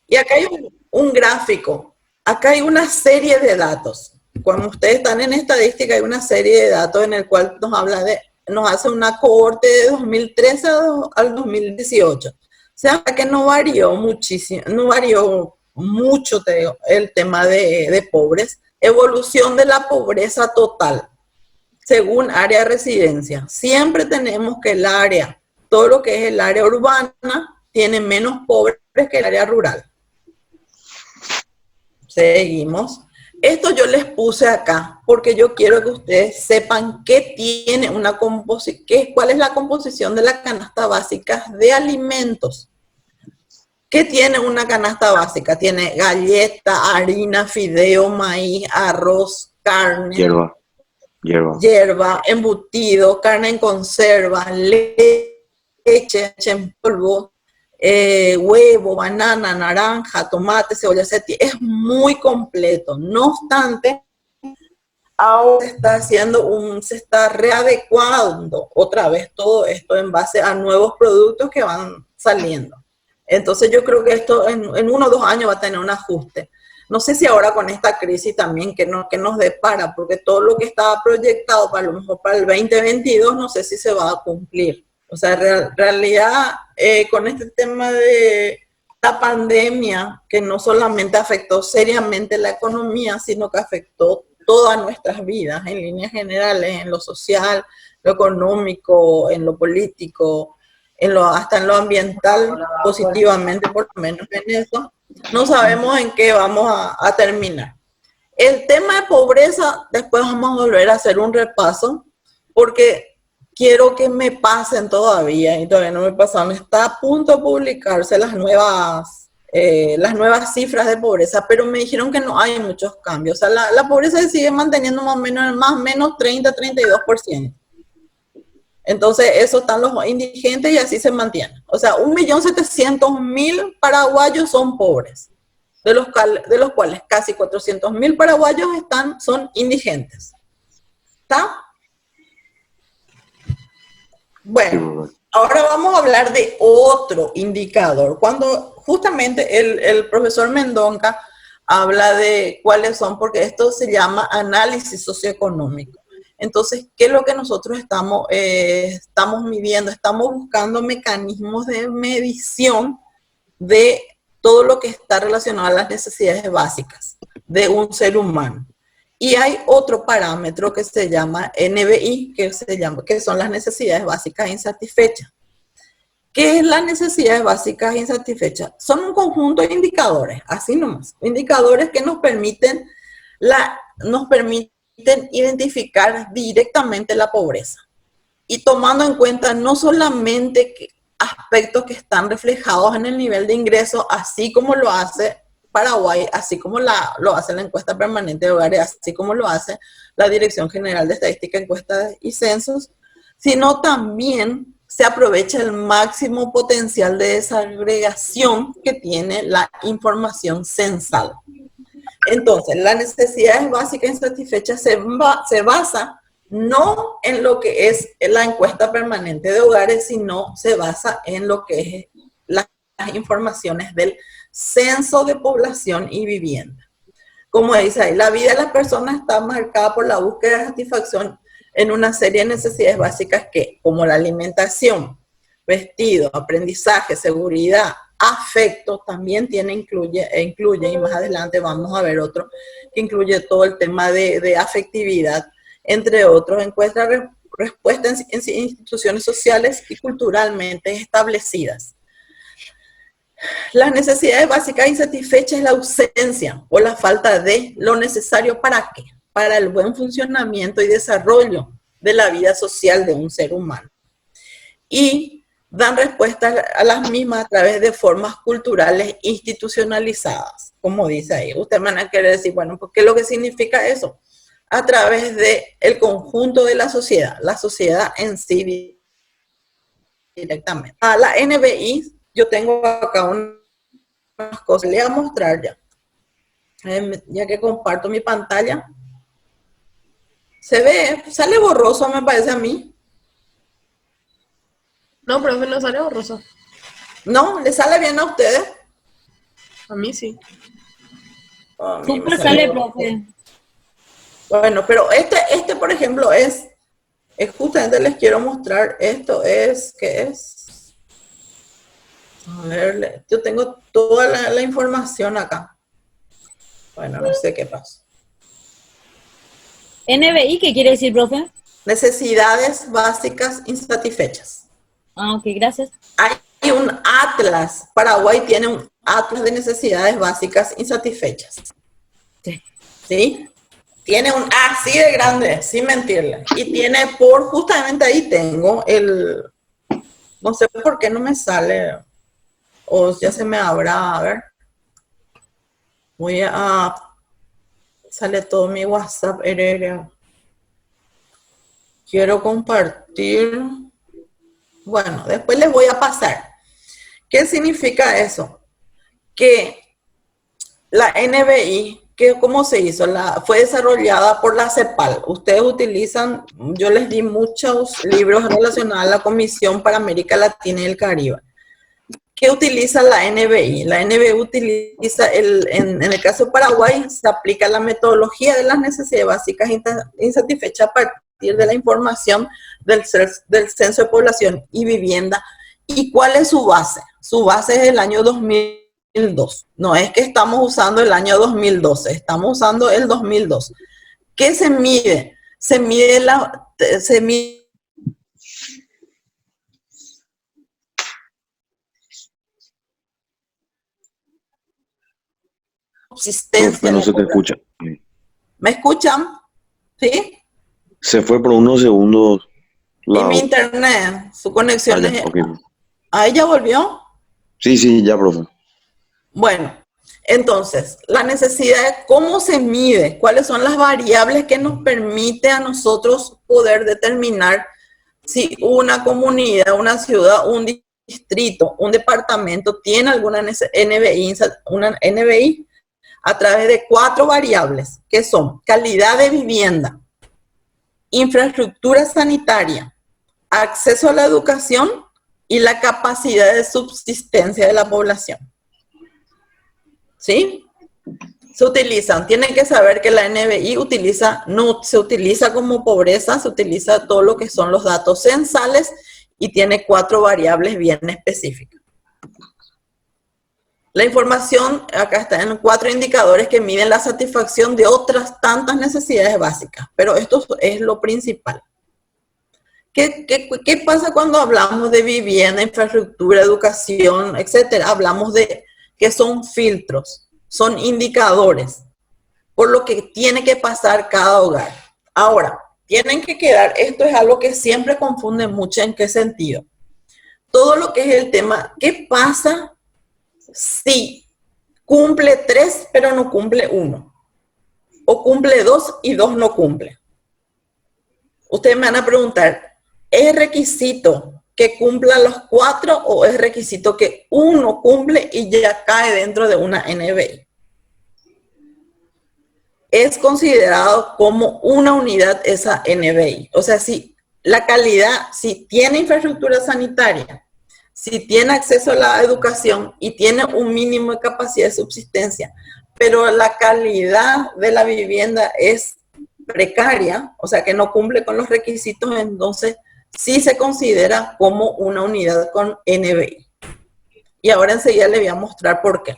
Y acá hay un gráfico. Acá hay una serie de datos. Cuando ustedes están en estadística, hay una serie de datos en el cual nos hace una cohorte de 2013 al 2018. O sea, que no varió muchísimo, no varió mucho, te digo, el tema de pobres. Evolución de la pobreza total, según área de residencia. Siempre tenemos que todo lo que es el área urbana, tiene menos pobres que el área rural. Seguimos. Esto yo les puse acá porque yo quiero que ustedes sepan qué tiene cuál es la composición de la canasta básica de alimentos. ¿Qué tiene una canasta básica? Tiene galleta, harina, fideo, maíz, arroz, carne, hierba, embutido, carne en conserva, leche en polvo, huevo, banana, naranja, tomate, cebolla, es muy completo. No obstante, ahora se está readecuando otra vez todo esto en base a nuevos productos que van saliendo. Entonces yo creo que esto en 1 o 2 años va a tener un ajuste. No sé si ahora con esta crisis también que nos depara, porque todo lo que estaba proyectado para lo mejor para el 2022, no sé si se va a cumplir. O sea, en realidad, con este tema de la pandemia, que no solamente afectó seriamente la economía, sino que afectó todas nuestras vidas en líneas generales, en lo social, lo económico, en lo político, hasta en lo ambiental, positivamente, por lo menos en eso, no sabemos en qué vamos a terminar. El tema de pobreza, después vamos a volver a hacer un repaso, porque quiero que me pasen todavía, y todavía no me pasaron, está a punto de publicarse las nuevas cifras de pobreza, pero me dijeron que no hay muchos cambios. O sea, la pobreza se sigue manteniendo más o menos 30-32%. Entonces, eso están los indigentes y así se mantiene. O sea, 1.700.000 paraguayos son pobres, de los cuales casi 400.000 paraguayos son indigentes. ¿Está? Bueno, ahora vamos a hablar de otro indicador. Cuando justamente el profesor Mendonca habla de cuáles son, porque esto se llama análisis socioeconómico. Entonces, ¿qué es lo que nosotros estamos midiendo? Estamos buscando mecanismos de medición de todo lo que está relacionado a las necesidades básicas de un ser humano. Y hay otro parámetro que se llama NBI, que son las necesidades básicas insatisfechas. ¿Qué es las necesidades básicas insatisfechas? Son un conjunto de indicadores, así nomás. Indicadores que nos permiten identificar directamente la pobreza. Y tomando en cuenta no solamente aspectos que están reflejados en el nivel de ingreso, así como lo hace Paraguay, así como lo hace la encuesta permanente de hogares, así como lo hace la Dirección General de Estadística, Encuestas y Censos, sino también se aprovecha el máximo potencial de desagregación que tiene la información censal. Entonces, las necesidades básicas insatisfechas se basa no en lo que es la encuesta permanente de hogares, sino se basa en lo que es las informaciones del Censo de Población y Vivienda. Como dice ahí, la vida de las personas está marcada por la búsqueda de satisfacción en una serie de necesidades básicas que, como la alimentación, vestido, aprendizaje, seguridad, afecto, también incluye, y más adelante vamos a ver otro, que incluye todo el tema de afectividad, entre otros, encuentra respuesta en instituciones sociales y culturalmente establecidas. Las necesidades básicas insatisfechas es la ausencia o la falta de lo necesario ¿para qué? Para el buen funcionamiento y desarrollo de la vida social de un ser humano. Y dan respuesta a las mismas a través de formas culturales institucionalizadas, como dice ahí. Usted me van a querer decir, bueno, ¿qué es lo que significa eso? A través del conjunto de la sociedad en sí directamente. A la NBI, yo tengo acá unas cosas, le voy a mostrar ya que comparto mi pantalla. Sale borroso, me parece a mí. No, profe, no sale borroso. ¿No? ¿Le sale bien a ustedes? A mí sí. A mí Súper sale, profe. Bueno, pero este por ejemplo, es justamente les quiero mostrar, ¿qué es? A ver, yo tengo toda la información acá. Bueno, no sé qué pasa. NBI, ¿qué quiere decir, profe? Necesidades básicas insatisfechas. Ah, ok, gracias. Hay un atlas, Paraguay tiene un atlas de necesidades básicas insatisfechas. Sí. ¿Sí? Tiene un así de grande, sin mentirle. Y tiene justamente ahí tengo no sé por qué no me sale, o ya se me habrá, a ver. Sale todo mi WhatsApp, quiero compartir. Bueno, después les voy a pasar. ¿Qué significa eso? Que la NBI, ¿cómo se hizo? Fue desarrollada por la CEPAL. Ustedes utilizan, yo les di muchos libros relacionados a la Comisión para América Latina y el Caribe. ¿Qué utiliza la NBI? La NBI utiliza, en el caso de Paraguay, se aplica la metodología de las necesidades básicas insatisfechas a partir de la información del Censo de Población y Vivienda. ¿Y cuál es su base? Su base es el año 2002. No es que estamos usando el año 2012, estamos usando el 2002. ¿Qué se mide? Se mide subsistencia. No se te escucha. ¿Me escuchan? ¿Sí? Se fue por unos segundos. Y mi internet, su conexión es... Okay. ¿Ahí ya volvió? Sí, ya, profe. Bueno, entonces, la necesidad de cómo se mide, cuáles son las variables que nos permite a nosotros poder determinar si una comunidad, una ciudad, un distrito, un departamento tiene alguna NBI, una NBI a través de 4 variables, que son calidad de vivienda, infraestructura sanitaria, acceso a la educación y la capacidad de subsistencia de la población. ¿Sí? Se utilizan, tienen que saber que la NBI no se utiliza como pobreza, se utiliza todo lo que son los datos censales y tiene 4 variables bien específicas. La información, acá está en 4 indicadores que miden la satisfacción de otras tantas necesidades básicas, pero esto es lo principal. ¿Qué pasa cuando hablamos de vivienda, infraestructura, educación, etcétera? Hablamos de que son filtros, son indicadores, por lo que tiene que pasar cada hogar. Ahora, tienen que quedar, esto es algo que siempre confunde mucho, ¿en qué sentido? Todo lo que es el tema, ¿qué pasa si cumple 3 pero no cumple 1? O cumple 2 y 2 no cumple. Ustedes me van a preguntar, ¿es requisito que cumpla los 4 o es requisito que 1 cumple y ya cae dentro de una NBI? Es considerado como una unidad esa NBI. O sea, si la calidad, si tiene infraestructura sanitaria, si tiene acceso a la educación y tiene un mínimo de capacidad de subsistencia, pero la calidad de la vivienda es precaria, o sea que no cumple con los requisitos, entonces sí se considera como una unidad con NBI. Y ahora enseguida le voy a mostrar por qué.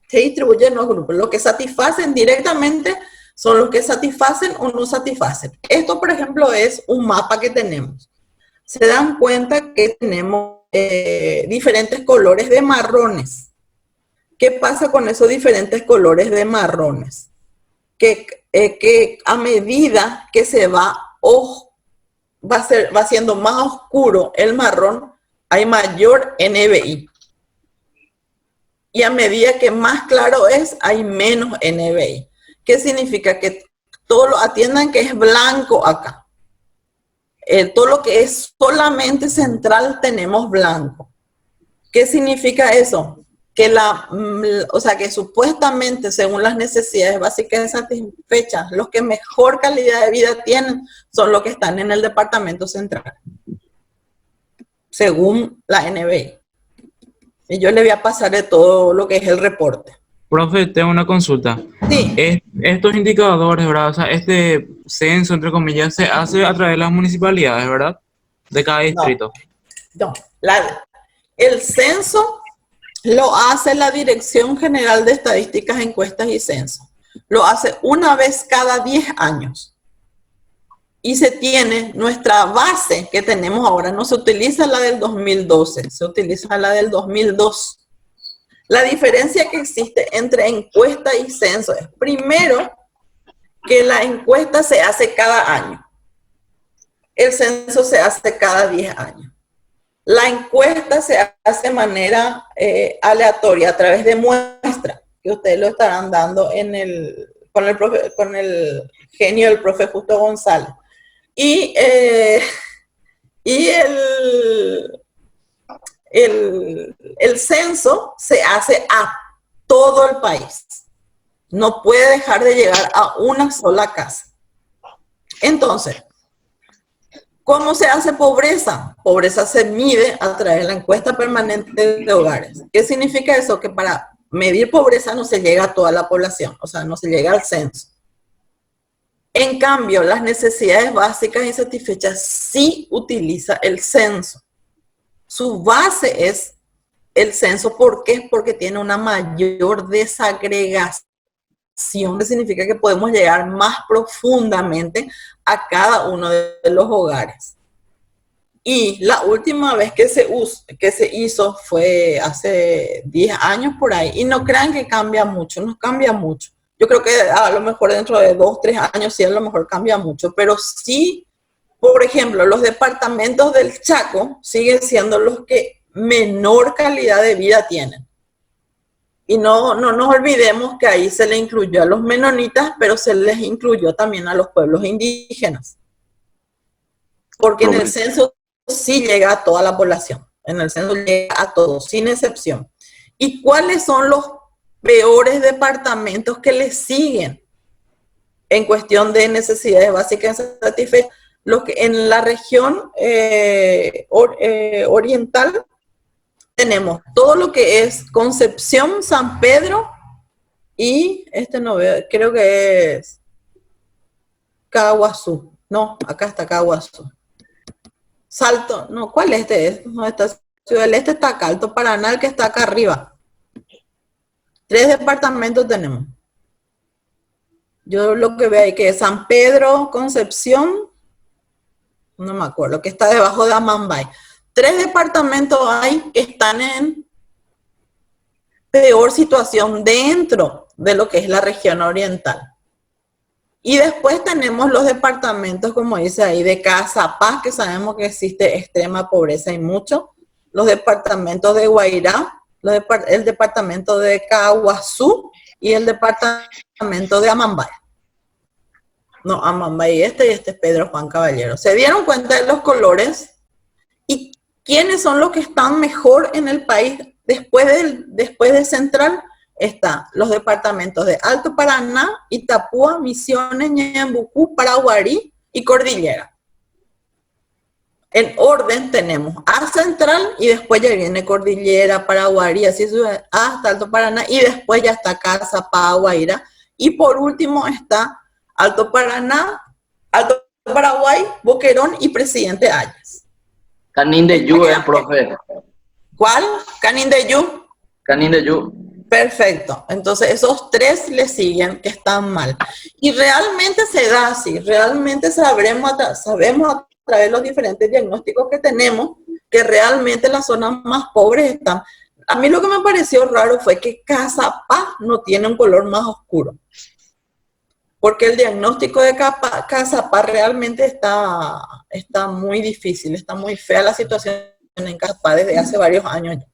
Se distribuyen los grupos. Los que satisfacen directamente son los que satisfacen o no satisfacen. Esto, por ejemplo, es un mapa que tenemos. Se dan cuenta que tenemos diferentes colores de marrones. ¿Qué pasa con esos diferentes colores de marrones? Que a medida que se va siendo más oscuro el marrón, hay mayor NBI. Y a medida que más claro es, hay menos NBI. ¿Qué significa? Que todo lo atiendan que es blanco acá. Todo lo que es solamente central tenemos blanco. ¿Qué significa eso? Que que supuestamente, según las necesidades básicas satisfechas, los que mejor calidad de vida tienen son los que están en el departamento central, según la NBI. Y yo le voy a pasar de todo lo que es el reporte. Profe, tengo una consulta. Sí. Estos indicadores, ¿verdad? O sea, este censo, entre comillas, se hace a través de las municipalidades, ¿verdad? De cada distrito. No. El censo lo hace la Dirección General de Estadísticas, Encuestas y Censo. Lo hace una vez cada 10 años. Y se tiene nuestra base que tenemos ahora. No se utiliza la del 2012, se utiliza la del 2002. La diferencia que existe entre encuesta y censo es, primero, que la encuesta se hace cada año. El censo se hace cada 10 años. La encuesta se hace de manera aleatoria a través de muestras, que ustedes lo estarán dando con el genio del profe Justo González. Y el censo se hace a todo el país. No puede dejar de llegar a una sola casa. Entonces, ¿Cómo se hace pobreza? Pobreza se mide a través de la encuesta permanente de hogares. ¿Qué significa eso? Que para medir pobreza no se llega a toda la población, o sea, no se llega al censo. En cambio, las necesidades básicas insatisfechas sí utiliza el censo. Su base es el censo. ¿Por qué? Porque tiene una mayor desagregación. Que significa que podemos llegar más profundamente a cada uno de los hogares. Y la última vez que se hizo fue hace 10 años por ahí. Y no crean que cambia mucho, no cambia mucho. Yo creo que a lo mejor dentro de 2, 3 años sí a lo mejor cambia mucho. Pero sí, por ejemplo, los departamentos del Chaco siguen siendo los que menor calidad de vida tienen. Y no nos olvidemos que ahí se le incluyó a los menonitas, pero se les incluyó también a los pueblos indígenas. Porque en el censo sí llega a toda la población. En el censo llega a todos, sin excepción. ¿Y cuáles son los peores departamentos que le siguen en cuestión de necesidades básicas insatisfechas? Los que en la región oriental tenemos todo lo que es Concepción, San Pedro y no veo, creo que es Caguazú. No, acá está Caguazú. Salto, no, ¿cuál es? No, está Ciudad del Este, está acá, Alto Paraná, el que está acá arriba. 3 departamentos tenemos. Yo lo que veo ahí que es San Pedro, Concepción, no me acuerdo, que está debajo de Amambay. 3 departamentos hay que están en peor situación dentro de lo que es la región oriental. Y después tenemos los departamentos, como dice ahí, de Cazapaz, que sabemos que existe extrema pobreza y mucho. Los departamentos de Guairá, el departamento de Caguazú y el departamento de Amambay. No, Amambay y este es Pedro Juan Caballero. ¿Se dieron cuenta de los colores? ¿Y quiénes son los que están mejor en el país después de Central? Están los departamentos de Alto Paraná, Itapúa, Misiones, Ñembucú, Paraguarí y Cordillera. En orden tenemos a Central y después ya viene Cordillera, Paraguarí, así sube hasta Alto Paraná y después ya está Cazapá, Guairá. Y por último está Alto Paraná, Alto Paraguay, Boquerón y Presidente Hayes. Canín de Yu, profe. ¿Cuál? Canín de Yu. Canín de Yu. Perfecto. Entonces, esos 3 le siguen que están mal. Y realmente se da así. Realmente sabemos a través de los diferentes diagnósticos que tenemos que realmente las zonas más pobres están. A mí lo que me pareció raro fue que Cazapá no tiene un color más oscuro. Porque el diagnóstico de Cazapá realmente está muy difícil. Está muy fea la situación en Cazapá desde hace varios años ya.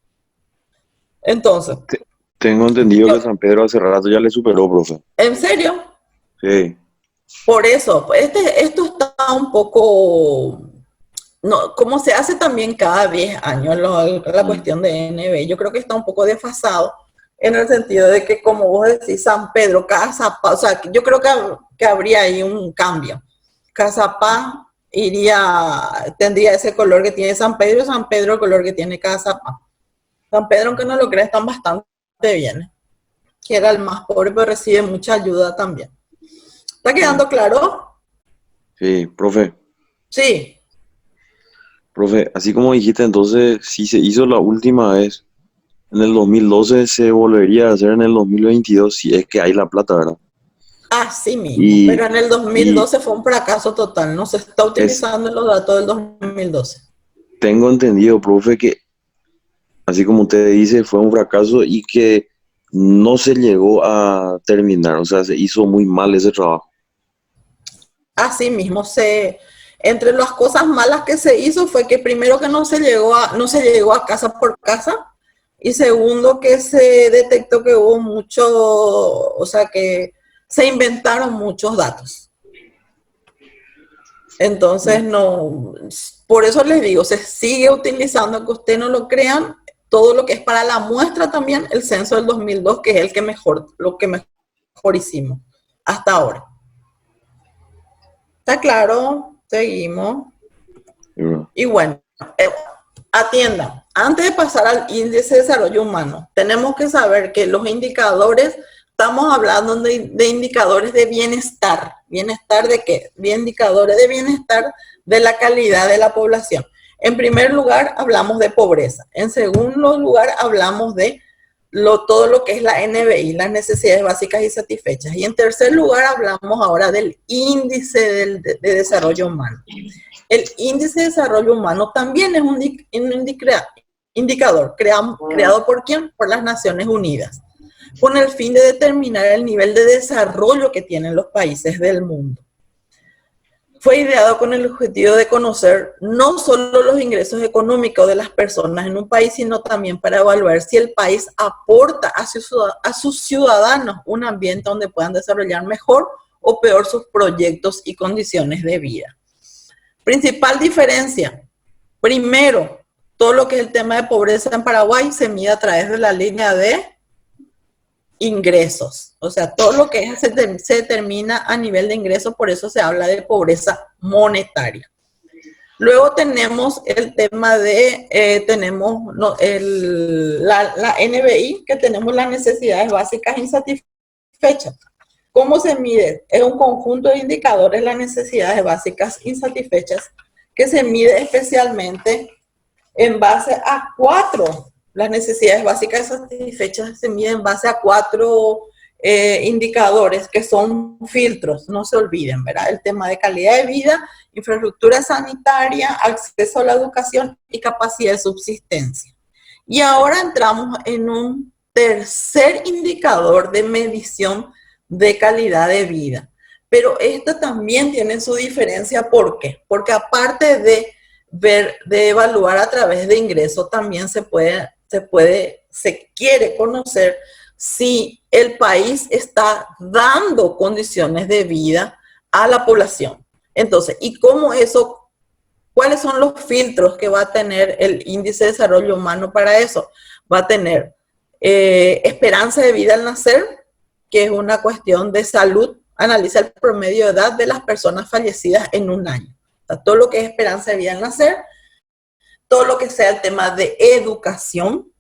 Entonces... Tengo entendido que San Pedro hace rato ya le superó, profe. ¿En serio? Sí. Por eso, esto está un poco, no, como se hace también cada 10 años la cuestión de NB, yo creo que está un poco desfasado en el sentido de que, como vos decís, San Pedro, Cazapá, o sea, yo creo que habría ahí un cambio. Cazapá tendría ese color que tiene San Pedro el color que tiene Cazapá. San Pedro, aunque no lo creas, están bastante bien, que era el más pobre, pero recibe mucha ayuda también. ¿Está quedando claro? Sí, profe. Sí. Profe, así como dijiste, entonces, si se hizo la última vez en el 2012, se volvería a hacer en el 2022, si es que hay la plata, ¿verdad? Así mismo, pero en el 2012 fue un fracaso total, no se está utilizando los datos del 2012. Tengo entendido, profe, que así como usted dice, fue un fracaso y que no se llegó a terminar, o sea, se hizo muy mal ese trabajo. Así mismo, entre las cosas malas que se hizo fue que primero que no se llegó a casa por casa, y segundo que se detectó que hubo o sea, que se inventaron muchos datos. Entonces, no, por eso les digo, se sigue utilizando, aunque ustedes no lo crean, todo lo que es para la muestra también, el censo del 2002, que es lo que mejor hicimos hasta ahora. ¿Está claro? Seguimos. Y bueno, atiendan, antes de pasar al índice de desarrollo humano, tenemos que saber que los indicadores, estamos hablando de indicadores de bienestar. ¿Bienestar de qué? Indicadores de bienestar de la calidad de la población. En primer lugar, hablamos de pobreza. En segundo lugar, hablamos de todo lo que es la NBI, las necesidades básicas y satisfechas. Y en tercer lugar, hablamos ahora del índice de desarrollo humano. El índice de desarrollo humano también es un indicador creado ¿por quién? Por las Naciones Unidas, con el fin de determinar el nivel de desarrollo que tienen los países del mundo. Fue ideado con el objetivo de conocer no solo los ingresos económicos de las personas en un país, sino también para evaluar si el país aporta a sus ciudadanos un ambiente donde puedan desarrollar mejor o peor sus proyectos y condiciones de vida. Principal diferencia. Primero, todo lo que es el tema de pobreza en Paraguay se mide a través de la línea de ingresos. O sea, todo lo que se determina a nivel de ingresos, por eso se habla de pobreza monetaria. Luego tenemos el tema de, la NBI, que tenemos las necesidades básicas insatisfechas. ¿Cómo se mide? Es un conjunto de indicadores, las necesidades básicas insatisfechas, que se mide especialmente en base a 4. Las necesidades básicas satisfechas se miden en base a 4 indicadores que son filtros, no se olviden, ¿verdad? El tema de calidad de vida, infraestructura sanitaria, acceso a la educación y capacidad de subsistencia. Y ahora entramos en un tercer indicador de medición de calidad de vida. Pero esto también tiene su diferencia, ¿por qué? Porque aparte de evaluar a través de ingresos, también se quiere conocer si el país está dando condiciones de vida a la población. Entonces, ¿y cómo eso? ¿Cuáles son los filtros que va a tener el índice de desarrollo humano para eso? Va a tener esperanza de vida al nacer, que es una cuestión de salud, analiza el promedio de edad de las personas fallecidas en un año. O sea, todo lo que es esperanza de vida al nacer, todo lo que sea el tema de educación,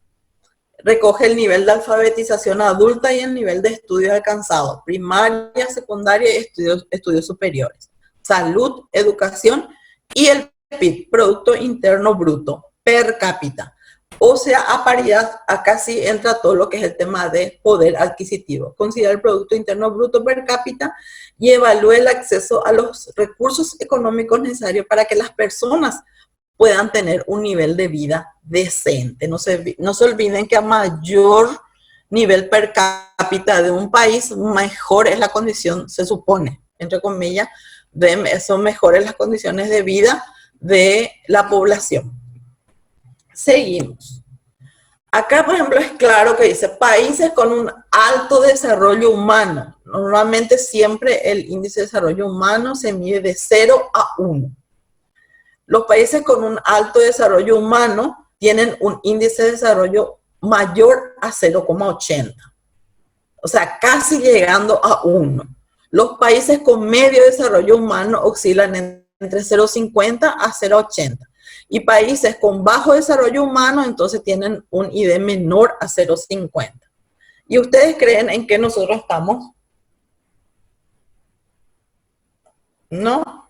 recoge el nivel de alfabetización adulta y el nivel de estudios alcanzados, primaria, secundaria y estudios superiores. Salud, educación y el PIB, Producto Interno Bruto, per cápita. O sea, a paridad, acá sí entra todo lo que es el tema de poder adquisitivo. Considera el Producto Interno Bruto per cápita y evalúe el acceso a los recursos económicos necesarios para que las personas puedan tener un nivel de vida decente. No se olviden que a mayor nivel per cápita de un país, mejor es la condición, se supone, entre comillas, son mejores las condiciones de vida de la población. Seguimos. Acá, por ejemplo, es claro que dice países con un alto desarrollo humano. Normalmente siempre el índice de desarrollo humano se mide de 0 a 1. Los países con un alto desarrollo humano tienen un índice de desarrollo mayor a 0,80. O sea, casi llegando a 1. Los países con medio desarrollo humano oscilan entre 0,50 a 0,80. Y países con bajo desarrollo humano entonces tienen un ID menor a 0,50. ¿Y ustedes creen en qué nosotros estamos? ¿No?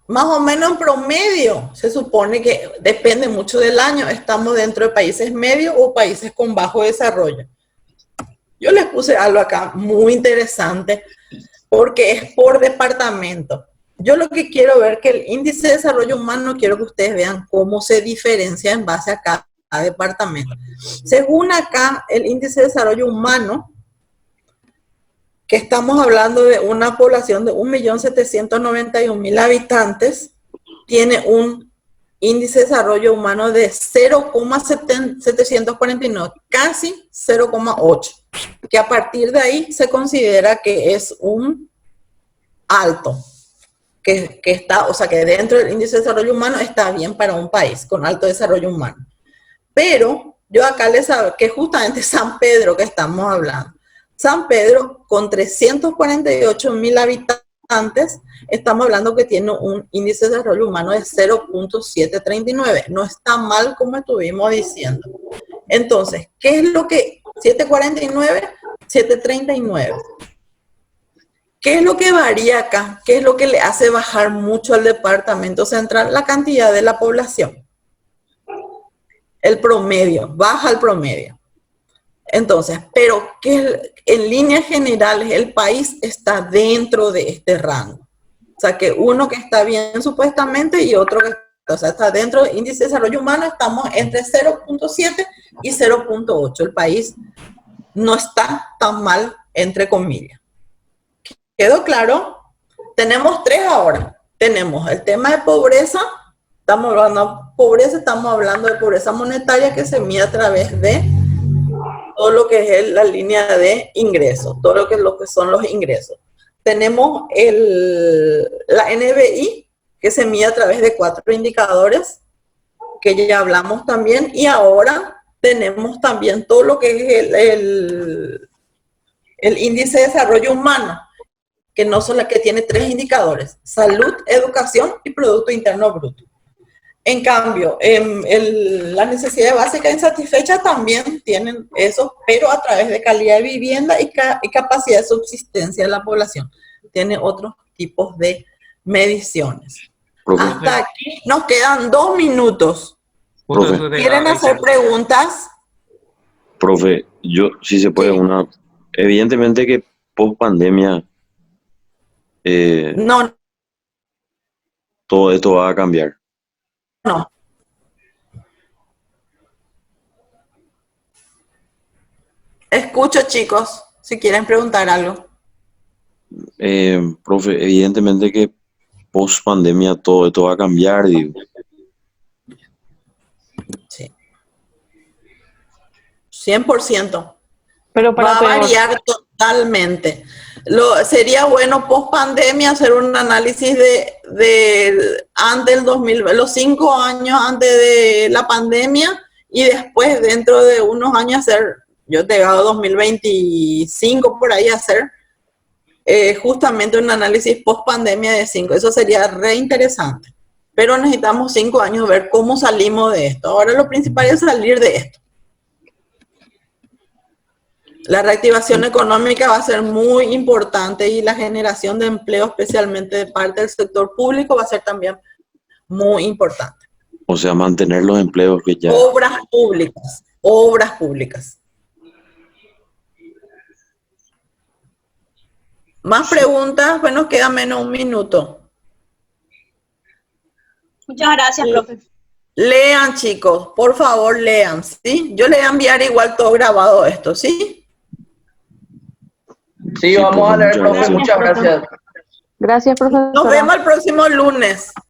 Más o menos en promedio, se supone que depende mucho del año, estamos dentro de países medios o países con bajo desarrollo. Yo les puse algo acá muy interesante porque es por departamento. Yo lo que quiero ver que el índice de desarrollo humano, quiero que ustedes vean cómo se diferencia en base a cada departamento. Según acá, el índice de desarrollo humano, que estamos hablando de una población de 1.791.000 habitantes, tiene un índice de desarrollo humano de 0,749, casi 0,8, que a partir de ahí se considera que es un alto, que está, o sea, que dentro del índice de desarrollo humano está bien para un país con alto desarrollo humano. Pero yo acá les hablo que justamente San Pedro que estamos hablando, San Pedro, con 348.000 habitantes, antes, estamos hablando que tiene un índice de desarrollo humano de 0.739. No está mal como estuvimos diciendo. Entonces, ¿qué es lo que 749, 739? ¿Qué es lo que varía acá? ¿Qué es lo que le hace bajar mucho al Departamento Central? La cantidad de la población. El promedio, baja el promedio. Entonces, pero que en líneas generales el país está dentro de este rango. O sea, que uno que está bien supuestamente y otro que está dentro del índice de desarrollo humano, estamos entre 0.7 y 0.8. El país no está tan mal, entre comillas. ¿Quedó claro? Tenemos tres ahora. Tenemos el tema de pobreza. Estamos hablando de pobreza, estamos hablando de pobreza monetaria que se mide a través de todo lo que es la línea de ingresos, todo lo que son los ingresos. Tenemos la NBI, que se mide a través de 4 indicadores, que ya hablamos también, y ahora tenemos también todo lo que es el índice de desarrollo humano, que no son las que tiene 3 indicadores: salud, educación y Producto Interno Bruto. En cambio, las necesidades básicas insatisfechas también tienen eso, pero a través de calidad de vivienda y capacidad de subsistencia de la población. Tiene otros tipos de mediciones. Profe. Hasta aquí nos quedan 2 minutos. Profe. ¿Quieren hacer preguntas? Profe, yo, si se puede, evidentemente que post pandemia No, todo esto va a cambiar. no. Escucho, chicos, si quieren preguntar algo. Profe, evidentemente que post pandemia todo esto va a cambiar, digo. Sí. 100%. Pero para Va a peor. variar totalmente. Sería bueno post pandemia hacer un análisis de antes del 2000, los 5 años antes de la pandemia, y después dentro de unos años hacer, yo te hago 2025 por ahí, hacer justamente un análisis post pandemia de 5. Eso sería re interesante. Pero necesitamos 5 años ver cómo salimos de esto. Ahora lo principal es salir de esto. La reactivación económica va a ser muy importante y la generación de empleo, especialmente de parte del sector público, va a ser también muy importante. O sea, mantener los empleos que ya... Obras públicas, obras públicas. ¿Más preguntas? Bueno, queda menos 1 minuto. Muchas gracias, profe. Lean, chicos, por favor, lean, ¿sí? Yo le voy a enviar igual todo grabado esto, ¿sí? Sí, Sí, vamos profe, a leer, muchas profe. gracias. Muchas gracias. Gracias, profesora. Nos vemos el próximo lunes.